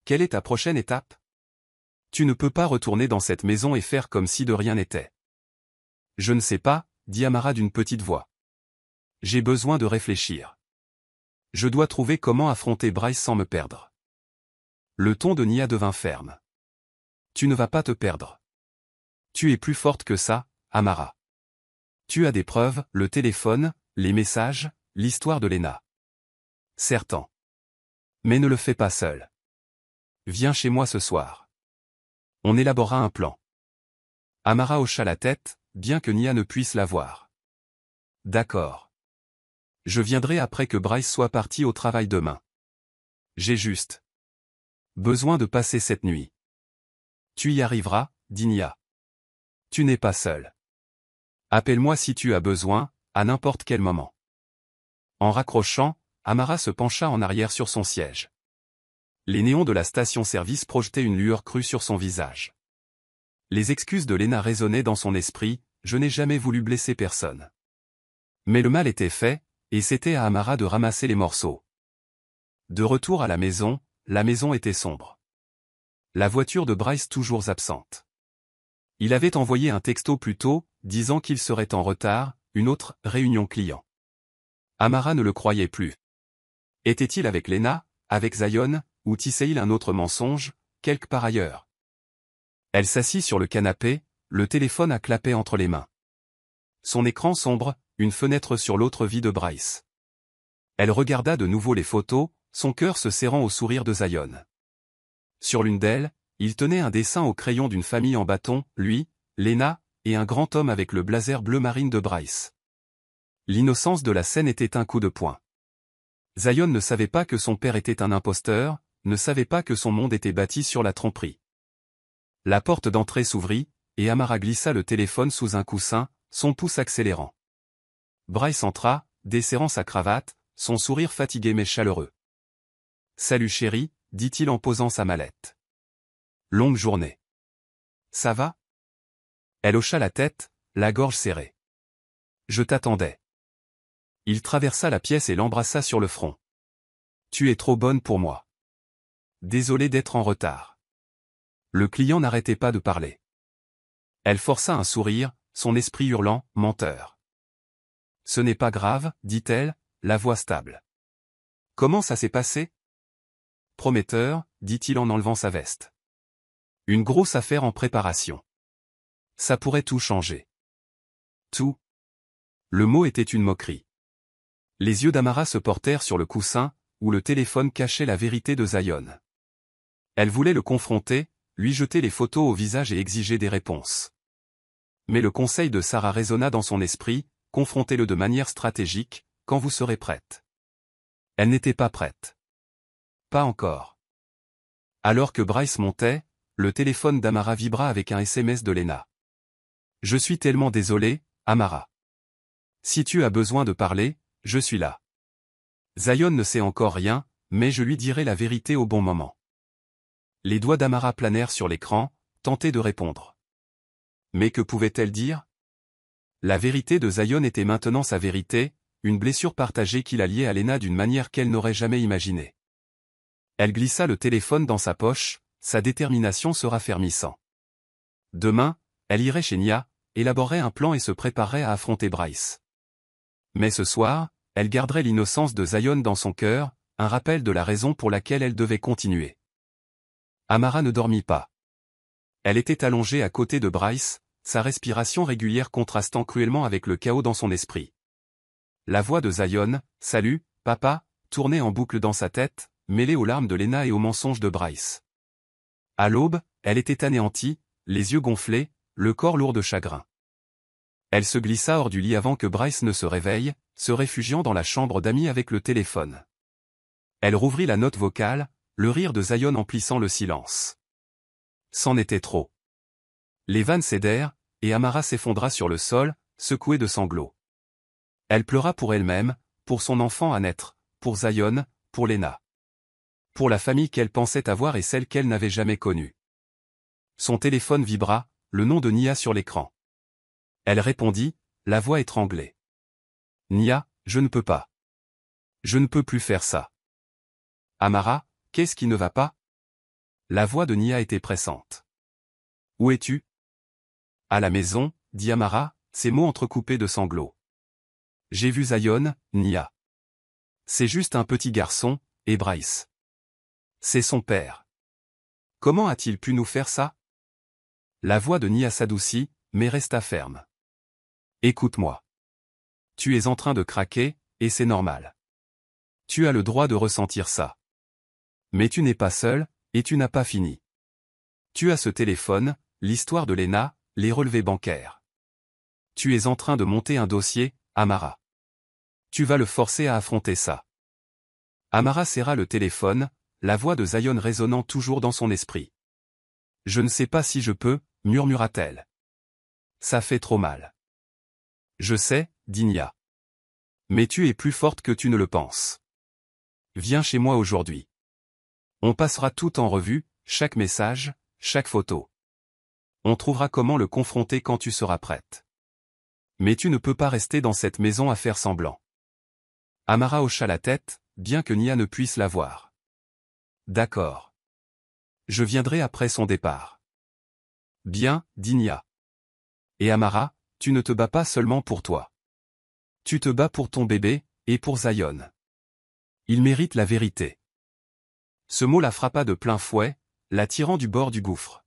Quelle est ta prochaine étape? Tu ne peux pas retourner dans cette maison et faire comme si de rien n'était. Je ne sais pas, dit Amara d'une petite voix. J'ai besoin de réfléchir. Je dois trouver comment affronter Bryce sans me perdre. Le ton de Nia devint ferme. Tu ne vas pas te perdre. Tu es plus forte que ça, Amara. Tu as des preuves, le téléphone, les messages, l'histoire de Lena. Certain. Mais ne le fais pas seul. Viens chez moi ce soir. On élaborera un plan. Amara hocha la tête, bien que Nia ne puisse la voir. D'accord. Je viendrai après que Bryce soit parti au travail demain. J'ai juste besoin de passer cette nuit. Tu y arriveras, dit Nia. Tu n'es pas seul. Appelle-moi si tu as besoin, à n'importe quel moment. En raccrochant, Amara se pencha en arrière sur son siège. Les néons de la station-service projetaient une lueur crue sur son visage. Les excuses de Lena résonnaient dans son esprit, je n'ai jamais voulu blesser personne. Mais le mal était fait, et c'était à Amara de ramasser les morceaux. De retour à la maison était sombre. La voiture de Bryce toujours absente. Il avait envoyé un texto plus tôt, disant qu'il serait en retard, une autre réunion client. Amara ne le croyait plus. Était-il avec Lena, avec Zion, ou tissait-il un autre mensonge, quelque part ailleurs? Elle s'assit sur le canapé, le téléphone à clapet entre les mains. Son écran sombre, une fenêtre sur l'autre vie de Bryce. Elle regarda de nouveau les photos, son cœur se serrant au sourire de Zion. Sur l'une d'elles, il tenait un dessin au crayon d'une famille en bâton, lui, Lena, et un grand homme avec le blazer bleu marine de Bryce. L'innocence de la scène était un coup de poing. Zion ne savait pas que son père était un imposteur, ne savait pas que son monde était bâti sur la tromperie. La porte d'entrée s'ouvrit, et Amara glissa le téléphone sous un coussin, son pouce accélérant. Bryce entra, desserrant sa cravate, son sourire fatigué mais chaleureux. « Salut chérie », dit-il en posant sa mallette. « Longue journée. Ça va ?» Elle hocha la tête, la gorge serrée. « Je t'attendais. » Il traversa la pièce et l'embrassa sur le front. « Tu es trop bonne pour moi. Désolé d'être en retard. » Le client n'arrêtait pas de parler. Elle força un sourire, son esprit hurlant, « menteur !» « Ce n'est pas grave, dit-elle, la voix stable. Comment ça s'est passé? Prometteur, dit-il en enlevant sa veste. Une grosse affaire en préparation. Ça pourrait tout changer. Tout. Le mot était une moquerie. Les yeux d'Amara se portèrent sur le coussin, où le téléphone cachait la vérité de Zion. Elle voulait le confronter, lui jeter les photos au visage et exiger des réponses. Mais le conseil de Sarah résonna dans son esprit, confrontez-le de manière stratégique, quand vous serez prête. Elle n'était pas prête. Pas encore. Alors que Bryce montait, le téléphone d'Amara vibra avec un SMS de Lena. Je suis tellement désolé, Amara. Si tu as besoin de parler, je suis là. Zion ne sait encore rien, mais je lui dirai la vérité au bon moment. Les doigts d'Amara planèrent sur l'écran, tentaient de répondre. Mais que pouvait-elle dire? La vérité de Zion était maintenant sa vérité, une blessure partagée qui la liait à Lena d'une manière qu'elle n'aurait jamais imaginée. Elle glissa le téléphone dans sa poche, sa détermination se raffermissant. Demain, elle irait chez Nia, élaborerait un plan et se préparerait à affronter Bryce. Mais ce soir, elle garderait l'innocence de Zion dans son cœur, un rappel de la raison pour laquelle elle devait continuer. Amara ne dormit pas. Elle était allongée à côté de Bryce, sa respiration régulière contrastant cruellement avec le chaos dans son esprit. La voix de Zion, « Salut, papa », tournait en boucle dans sa tête, mêlée aux larmes de Lena et aux mensonges de Bryce. À l'aube, elle était anéantie, les yeux gonflés, le corps lourd de chagrin. Elle se glissa hors du lit avant que Bryce ne se réveille, se réfugiant dans la chambre d'amis avec le téléphone. Elle rouvrit la note vocale, le rire de Zion emplissant le silence. C'en était trop. Les vannes cédèrent, et Amara s'effondra sur le sol, secouée de sanglots. Elle pleura pour elle-même, pour son enfant à naître, pour Zion, pour Lena. Pour la famille qu'elle pensait avoir et celle qu'elle n'avait jamais connue. Son téléphone vibra, le nom de Nia sur l'écran. Elle répondit, la voix étranglée. Nia, je ne peux pas. Je ne peux plus faire ça. Amara, qu'est-ce qui ne va pas? La voix de Nia était pressante. Où es-tu? À la maison, dit Amara, ses mots entrecoupés de sanglots. J'ai vu Zion, Nia. C'est juste un petit garçon, et Bryce. C'est son père. Comment a-t-il pu nous faire ça? La voix de Nia s'adoucit, mais resta ferme. Écoute-moi. Tu es en train de craquer, et c'est normal. Tu as le droit de ressentir ça. Mais tu n'es pas seul, et tu n'as pas fini. Tu as ce téléphone, l'histoire de Lena, les relevés bancaires. Tu es en train de monter un dossier, Amara. Tu vas le forcer à affronter ça. Amara serra le téléphone, la voix de Zion résonnant toujours dans son esprit. Je ne sais pas si je peux, murmura-t-elle. Ça fait trop mal. Je sais, dit Nia. Mais tu es plus forte que tu ne le penses. Viens chez moi aujourd'hui. On passera tout en revue, chaque message, chaque photo. On trouvera comment le confronter quand tu seras prête. Mais tu ne peux pas rester dans cette maison à faire semblant. Amara hocha la tête, bien que Nia ne puisse la voir. D'accord. Je viendrai après son départ. Bien, dit Nia. Et Amara, tu ne te bats pas seulement pour toi. Tu te bats pour ton bébé, et pour Zion. Il mérite la vérité. Ce mot la frappa de plein fouet, la tirant du bord du gouffre.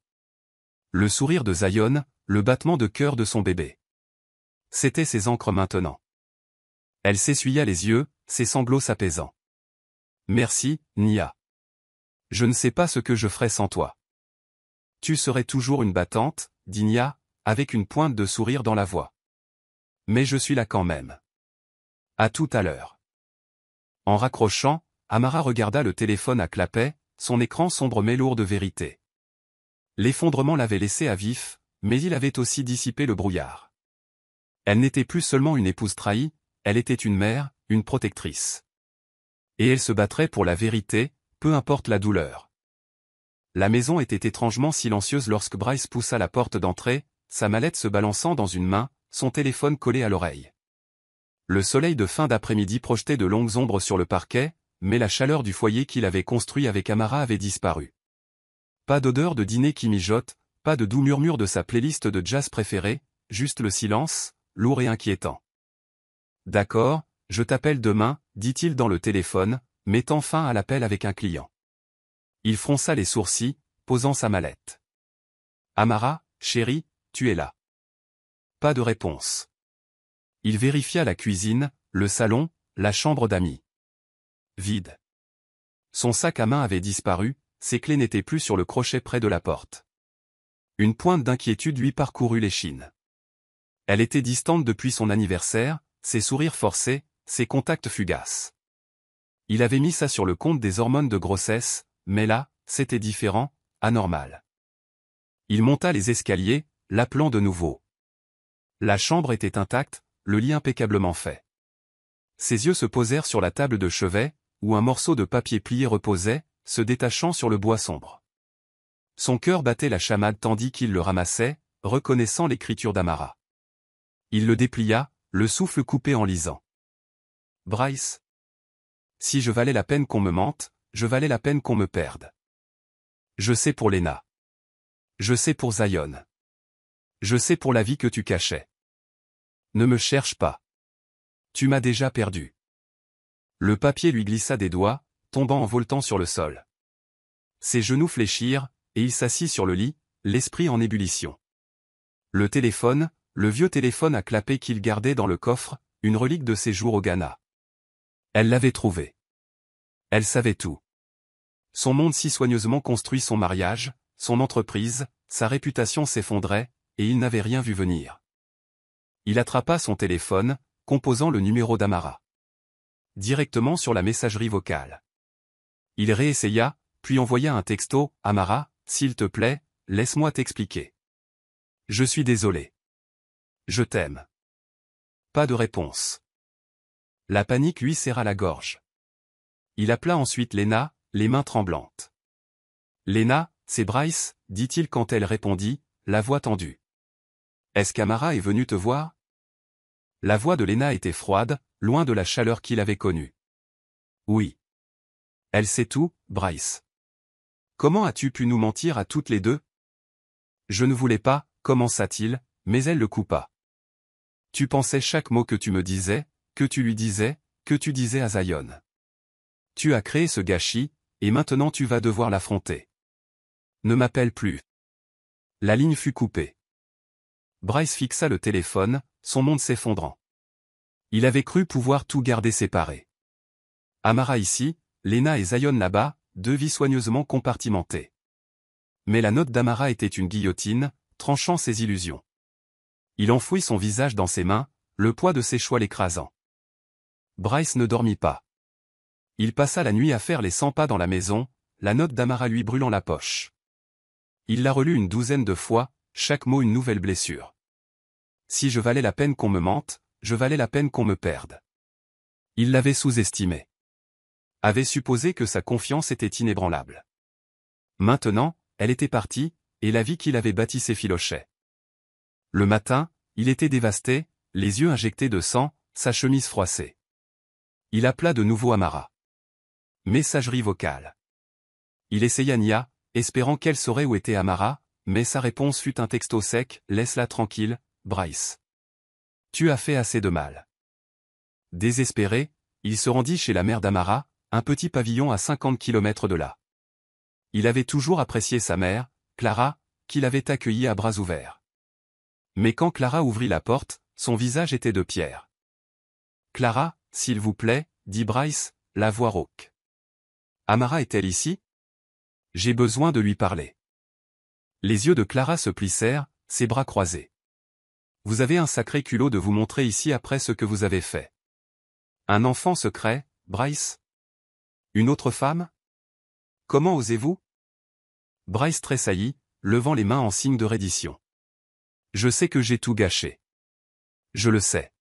Le sourire de Zion, le battement de cœur de son bébé. C'étaient ses encres maintenant. Elle s'essuya les yeux, ses sanglots s'apaisant. Merci, Nia. Je ne sais pas ce que je ferais sans toi. Tu serais toujours une battante, dit Nia, avec une pointe de sourire dans la voix. Mais je suis là quand même. À tout à l'heure. En raccrochant, Amara regarda le téléphone à clapet, son écran sombre mais lourd de vérité. L'effondrement l'avait laissé à vif, mais il avait aussi dissipé le brouillard. Elle n'était plus seulement une épouse trahie, elle était une mère, une protectrice. Et elle se battrait pour la vérité, peu importe la douleur. La maison était étrangement silencieuse lorsque Bryce poussa la porte d'entrée, sa mallette se balançant dans une main, son téléphone collé à l'oreille. Le soleil de fin d'après-midi projetait de longues ombres sur le parquet, mais la chaleur du foyer qu'il avait construit avec Amara avait disparu. Pas d'odeur de dîner qui mijote, pas de doux murmure de sa playlist de jazz préférée, juste le silence, lourd et inquiétant. D'accord, je t'appelle demain, dit-il dans le téléphone, mettant fin à l'appel avec un client. Il fronça les sourcils, posant sa mallette. Amara, chérie, tu es là. Pas de réponse. Il vérifia la cuisine, le salon, la chambre d'amis. Vide. Son sac à main avait disparu, ses clés n'étaient plus sur le crochet près de la porte. Une pointe d'inquiétude lui parcourut l'échine. Elle était distante depuis son anniversaire, ses sourires forcés, ses contacts fugaces. Il avait mis ça sur le compte des hormones de grossesse, mais là, c'était différent, anormal. Il monta les escaliers, l'appelant de nouveau. La chambre était intacte, le lit impeccablement fait. Ses yeux se posèrent sur la table de chevet, où un morceau de papier plié reposait, se détachant sur le bois sombre. Son cœur battait la chamade tandis qu'il le ramassait, reconnaissant l'écriture d'Amara. Il le déplia, le souffle coupé en lisant. Bryce. Si je valais la peine qu'on me mente, je valais la peine qu'on me perde. Je sais pour Lena. Je sais pour Zion. Je sais pour la vie que tu cachais. Ne me cherche pas. Tu m'as déjà perdu. Le papier lui glissa des doigts, tombant en voletant sur le sol. Ses genoux fléchirent, et il s'assit sur le lit, l'esprit en ébullition. Le téléphone, le vieux téléphone à clapet qu'il gardait dans le coffre, une relique de ses jours au Ghana. Elle l'avait trouvé. Elle savait tout. Son monde si soigneusement construit, son mariage, son entreprise, sa réputation s'effondrait, et il n'avait rien vu venir. Il attrapa son téléphone, composant le numéro d'Amara. Directement sur la messagerie vocale. Il réessaya, puis envoya un texto, Amara, s'il te plaît, laisse-moi t'expliquer. Je suis désolé. Je t'aime. Pas de réponse. La panique lui serra la gorge. Il appela ensuite Lena, les mains tremblantes. Lena, c'est Bryce, dit-il quand elle répondit, la voix tendue. Est-ce qu'Amara est venue te voir? La voix de Lena était froide, loin de la chaleur qu'il avait connue. Oui. Elle sait tout, Bryce. Comment as-tu pu nous mentir à toutes les deux? Je ne voulais pas, commença-t-il, mais elle le coupa. Tu pensais chaque mot que tu me disais, que tu lui disais, que tu disais à Zion. Tu as créé ce gâchis, et maintenant tu vas devoir l'affronter. Ne m'appelle plus. La ligne fut coupée. Bryce fixa le téléphone, son monde s'effondrant. Il avait cru pouvoir tout garder séparé. Amara ici, Lena et Zion là-bas, deux vies soigneusement compartimentées. Mais la note d'Amara était une guillotine, tranchant ses illusions. Il enfouit son visage dans ses mains, le poids de ses choix l'écrasant. Bryce ne dormit pas. Il passa la nuit à faire les 100 pas dans la maison, la note d'Amara lui brûlant la poche. Il l'a relue une douzaine de fois, chaque mot une nouvelle blessure. Si je valais la peine qu'on me mente, je valais la peine qu'on me perde. Il l'avait sous-estimé. Avait supposé que sa confiance était inébranlable. Maintenant, elle était partie, et la vie qu'il avait bâtie s'effilochait. Le matin, il était dévasté, les yeux injectés de sang, sa chemise froissée. Il appela de nouveau Amara. Messagerie vocale. Il essaya Nia, espérant qu'elle saurait où était Amara, mais sa réponse fut un texto sec, « Laisse-la tranquille, Bryce. Tu as fait assez de mal. » Désespéré, il se rendit chez la mère d'Amara, un petit pavillon à 50 km de là. Il avait toujours apprécié sa mère, Clara, qui l'avait accueilli à bras ouverts. Mais quand Clara ouvrit la porte, son visage était de pierre. « Clara, s'il vous plaît, dit Bryce, la voix rauque. Amara est-elle ici? J'ai besoin de lui parler. » Les yeux de Clara se plissèrent, ses bras croisés. « Vous avez un sacré culot de vous montrer ici après ce que vous avez fait. Un enfant secret, Bryce? Une autre femme? Comment osez-vous? » Bryce tressaillit, levant les mains en signe de reddition. « Je sais que j'ai tout gâché. Je le sais.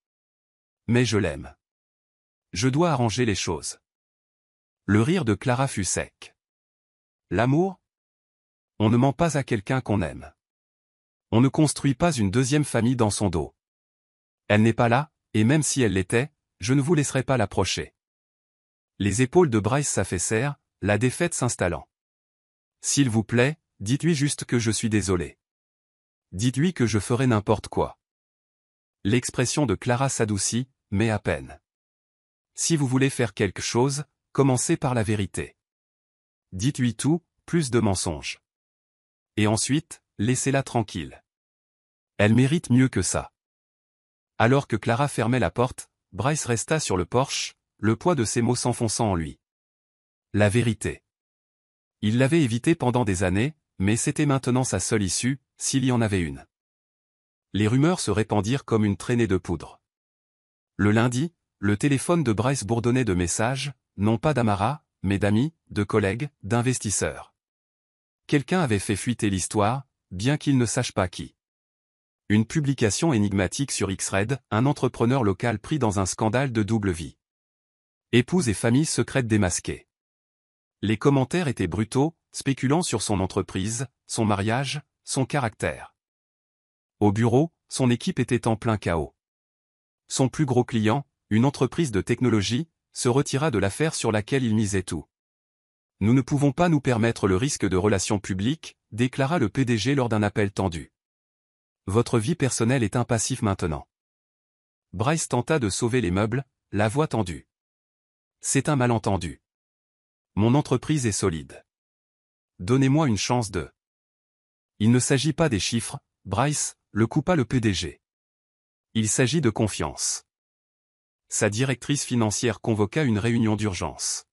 Mais je l'aime. Je dois arranger les choses. » Le rire de Clara fut sec. L'amour? On ne ment pas à quelqu'un qu'on aime. On ne construit pas une deuxième famille dans son dos. Elle n'est pas là, et même si elle l'était, je ne vous laisserai pas l'approcher. Les épaules de Bryce s'affaissèrent, la défaite s'installant. S'il vous plaît, dites-lui juste que je suis désolé. Dites-lui que je ferai n'importe quoi. L'expression de Clara s'adoucit, mais à peine. Si vous voulez faire quelque chose, commencez par la vérité. Dites-lui tout, plus de mensonges. Et ensuite, laissez-la tranquille. Elle mérite mieux que ça. Alors que Clara fermait la porte, Bryce resta sur le porche, le poids de ses mots s'enfonçant en lui. La vérité. Il l'avait évité pendant des années, mais c'était maintenant sa seule issue, s'il y en avait une. Les rumeurs se répandirent comme une traînée de poudre. Le lundi, le téléphone de Bryce bourdonnait de messages, non pas d'Amara, mais d'amis, de collègues, d'investisseurs. Quelqu'un avait fait fuiter l'histoire, bien qu'il ne sache pas qui. Une publication énigmatique sur X-Red, un entrepreneur local pris dans un scandale de double vie. Épouse et famille secrète démasquée. Les commentaires étaient brutaux, spéculant sur son entreprise, son mariage, son caractère. Au bureau, son équipe était en plein chaos. Son plus gros client, une entreprise de technologie, se retira de l'affaire sur laquelle il misait tout. Nous ne pouvons pas nous permettre le risque de relations publiques, déclara le PDG lors d'un appel tendu. Votre vie personnelle est un passif maintenant. Bryce tenta de sauver les meubles, la voix tendue. C'est un malentendu. Mon entreprise est solide. Donnez-moi une chance de... Il ne s'agit pas des chiffres, Bryce, le coupa le PDG. Il s'agit de confiance. Sa directrice financière convoqua une réunion d'urgence.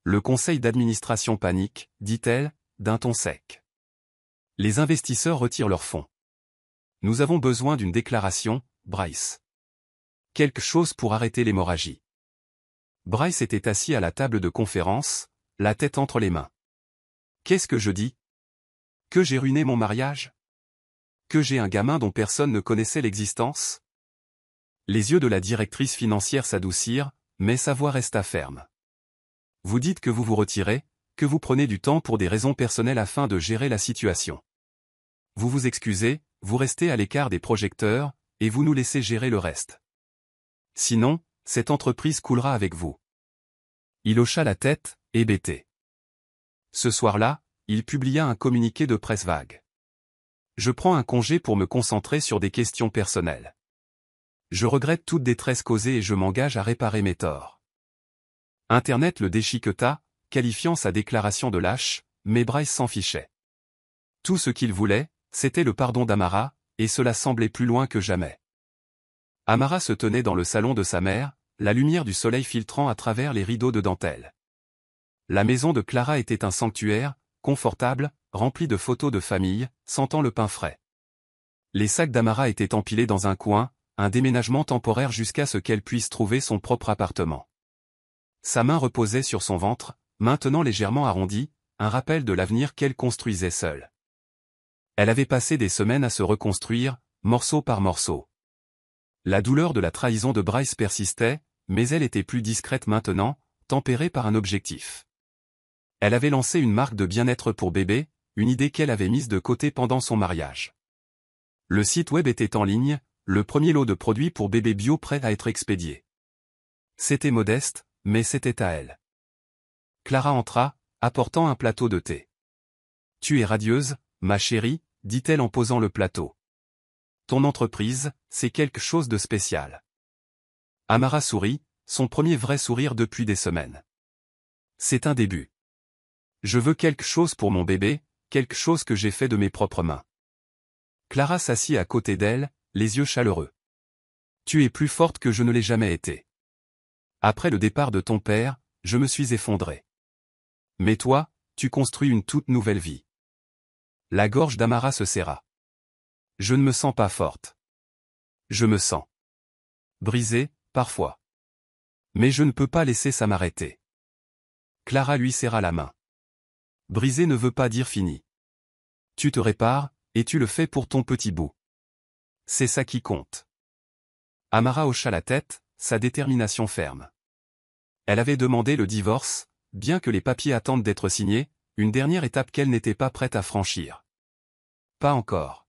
Le conseil d'administration panique, dit-elle, d'un ton sec. Les investisseurs retirent leurs fonds. Nous avons besoin d'une déclaration, Bryce. Quelque chose pour arrêter l'hémorragie. Bryce était assis à la table de conférence, la tête entre les mains. Qu'est-ce que je dis? Que j'ai ruiné mon mariage? Que j'ai un gamin dont personne ne connaissait l'existence? Les yeux de la directrice financière s'adoucirent, mais sa voix resta ferme. Vous dites que vous vous retirez, que vous prenez du temps pour des raisons personnelles afin de gérer la situation. Vous vous excusez, vous restez à l'écart des projecteurs, et vous nous laissez gérer le reste. Sinon, cette entreprise coulera avec vous. Il hocha la tête, hébété. Ce soir-là, il publia un communiqué de presse vague. Je prends un congé pour me concentrer sur des questions personnelles. Je regrette toute détresse causée et je m'engage à réparer mes torts. Internet le déchiqueta, qualifiant sa déclaration de lâche, mais Bryce s'en fichait. Tout ce qu'il voulait, c'était le pardon d'Amara, et cela semblait plus loin que jamais. Amara se tenait dans le salon de sa mère, la lumière du soleil filtrant à travers les rideaux de dentelle. La maison de Clara était un sanctuaire, confortable, rempli de photos de famille, sentant le pain frais. Les sacs d'Amara étaient empilés dans un coin, un déménagement temporaire jusqu'à ce qu'elle puisse trouver son propre appartement. Sa main reposait sur son ventre, maintenant légèrement arrondi, un rappel de l'avenir qu'elle construisait seule. Elle avait passé des semaines à se reconstruire, morceau par morceau. La douleur de la trahison de Bryce persistait, mais elle était plus discrète maintenant, tempérée par un objectif. Elle avait lancé une marque de bien-être pour bébé, une idée qu'elle avait mise de côté pendant son mariage. Le site web était en ligne, le premier lot de produits pour bébé bio prêt à être expédié. C'était modeste, mais c'était à elle. Clara entra, apportant un plateau de thé. « Tu es radieuse, ma chérie », dit-elle en posant le plateau. « Ton entreprise, c'est quelque chose de spécial. » Amara sourit, son premier vrai sourire depuis des semaines. « C'est un début. Je veux quelque chose pour mon bébé, quelque chose que j'ai fait de mes propres mains. » Clara s'assit à côté d'elle, les yeux chaleureux. « Tu es plus forte que je ne l'ai jamais été. Après le départ de ton père, je me suis effondrée. Mais toi, tu construis une toute nouvelle vie. » La gorge d'Amara se serra. « Je ne me sens pas forte. Je me sens brisée, parfois. Mais je ne peux pas laisser ça m'arrêter. » Clara lui serra la main. « Brisée ne veut pas dire fini. Tu te répares, et tu le fais pour ton petit bout. C'est ça qui compte. » Amara hocha la tête, sa détermination ferme. Elle avait demandé le divorce, bien que les papiers attendent d'être signés, une dernière étape qu'elle n'était pas prête à franchir. Pas encore.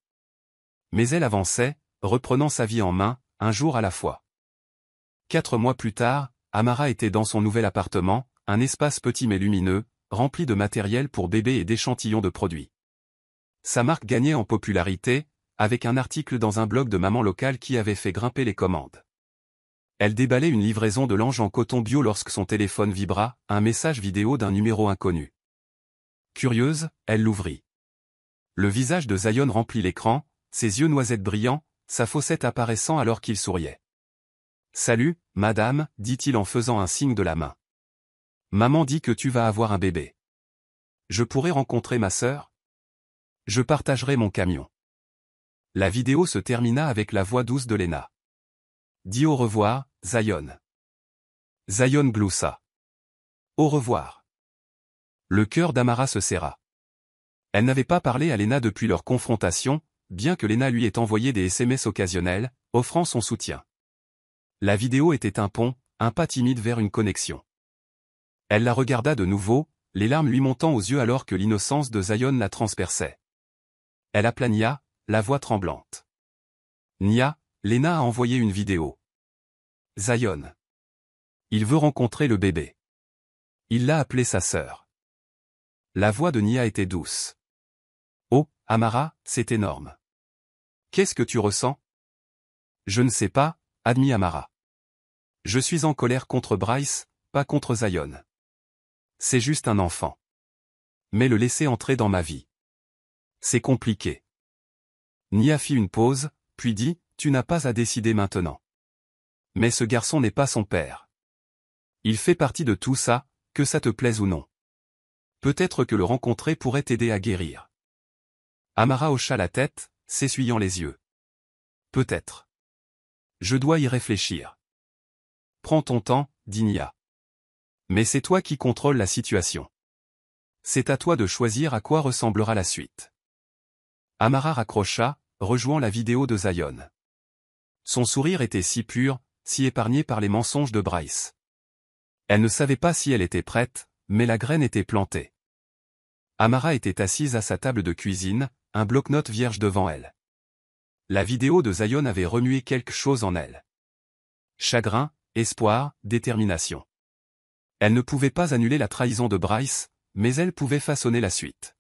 Mais elle avançait, reprenant sa vie en main, un jour à la fois. 4 mois plus tard, Amara était dans son nouvel appartement, un espace petit mais lumineux, rempli de matériel pour bébé et d'échantillons de produits. Sa marque gagnait en popularité, avec un article dans un blog de maman locale qui avait fait grimper les commandes. Elle déballait une livraison de linge en coton bio lorsque son téléphone vibra, un message vidéo d'un numéro inconnu. Curieuse, elle l'ouvrit. Le visage de Zion remplit l'écran, ses yeux noisettes brillants, sa faussette apparaissant alors qu'il souriait. « Salut, madame, dit-il en faisant un signe de la main. Maman dit que tu vas avoir un bébé. Je pourrais rencontrer ma sœur? Je partagerai mon camion. » La vidéo se termina avec la voix douce de Lena. « Dis au revoir, Zion. » Zion gloussa. « Au revoir. » Le cœur d'Amara se serra. Elle n'avait pas parlé à Lena depuis leur confrontation, bien que Lena lui ait envoyé des SMS occasionnels, offrant son soutien. La vidéo était un pont, un pas timide vers une connexion. Elle la regarda de nouveau, les larmes lui montant aux yeux alors que l'innocence de Zion la transperçait. Elle appela Nia, la voix tremblante. « Nia, Lena a envoyé une vidéo. Zion. Il veut rencontrer le bébé. Il l'a appelé sa sœur. » La voix de Nia était douce. « Oh, Amara, c'est énorme. Qu'est-ce que tu ressens? » « Je ne sais pas, » admit Amara. « Je suis en colère contre Bryce, pas contre Zion. C'est juste un enfant. Mais le laisser entrer dans ma vie. C'est compliqué. » Nia fit une pause, puis dit, « Tu n'as pas à décider maintenant. Mais ce garçon n'est pas son père. Il fait partie de tout ça, que ça te plaise ou non. Peut-être que le rencontrer pourrait t'aider à guérir. » Amara hocha la tête, s'essuyant les yeux. « Peut-être. Je dois y réfléchir. » « Prends ton temps, dit Nia. Mais c'est toi qui contrôles la situation. C'est à toi de choisir à quoi ressemblera la suite. » Amara raccrocha, rejouant la vidéo de Zion. Son sourire était si pur, si épargné par les mensonges de Bryce. Elle ne savait pas si elle était prête, mais la graine était plantée. Amara était assise à sa table de cuisine, un bloc-notes vierge devant elle. La vidéo de Zion avait remué quelque chose en elle. Chagrin, espoir, détermination. Elle ne pouvait pas annuler la trahison de Bryce, mais elle pouvait façonner la suite.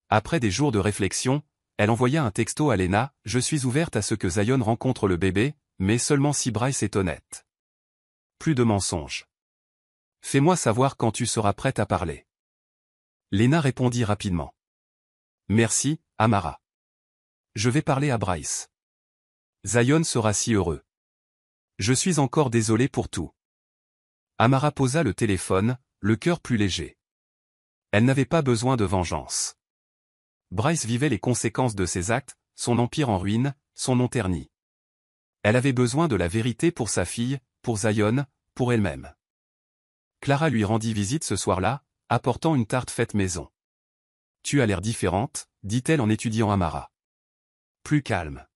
Après des jours de réflexion, elle envoya un texto à Lena, « Je suis ouverte à ce que Zion rencontre le bébé, mais seulement si Bryce est honnête. Plus de mensonges. Fais-moi savoir quand tu seras prête à parler. » Lena répondit rapidement. « Merci, Amara. Je vais parler à Bryce. Zion sera si heureux. Je suis encore désolé pour tout. » Amara posa le téléphone, le cœur plus léger. Elle n'avait pas besoin de vengeance. Bryce vivait les conséquences de ses actes, son empire en ruine, son nom terni. Elle avait besoin de la vérité pour sa fille, pour Zion, pour elle-même. Clara lui rendit visite ce soir-là, apportant une tarte faite maison. « Tu as l'air différente, » dit-elle en étudiant Amara. Plus calme.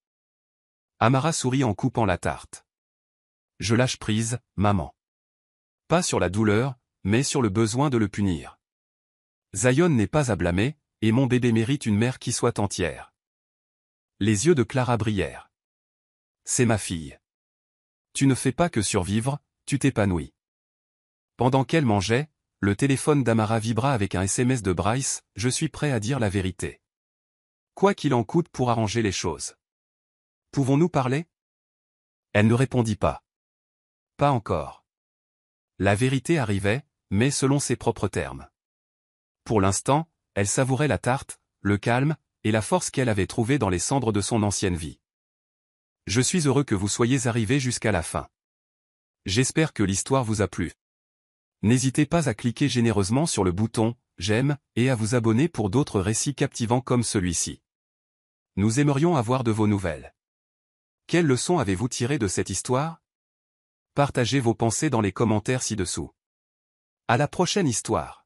Amara sourit en coupant la tarte. « Je lâche prise, maman. Pas sur la douleur, mais sur le besoin de le punir. Zion n'est pas à blâmer, et mon bébé mérite une mère qui soit entière. » Les yeux de Clara brillèrent. « C'est ma fille. Tu ne fais pas que survivre, tu t'épanouis. » Pendant qu'elle mangeait, le téléphone d'Amara vibra avec un SMS de Bryce, « Je suis prêt à dire la vérité. Quoi qu'il en coûte pour arranger les choses. Pouvons-nous parler ?» Elle ne répondit pas. Pas encore. La vérité arrivait, mais selon ses propres termes. Pour l'instant, elle savourait la tarte, le calme, et la force qu'elle avait trouvée dans les cendres de son ancienne vie. « Je suis heureux que vous soyez arrivés jusqu'à la fin. J'espère que l'histoire vous a plu. N'hésitez pas à cliquer généreusement sur le bouton « J'aime » et à vous abonner pour d'autres récits captivants comme celui-ci. Nous aimerions avoir de vos nouvelles. Quelles leçons avez-vous tirées de cette histoire? Partagez vos pensées dans les commentaires ci-dessous. À la prochaine histoire.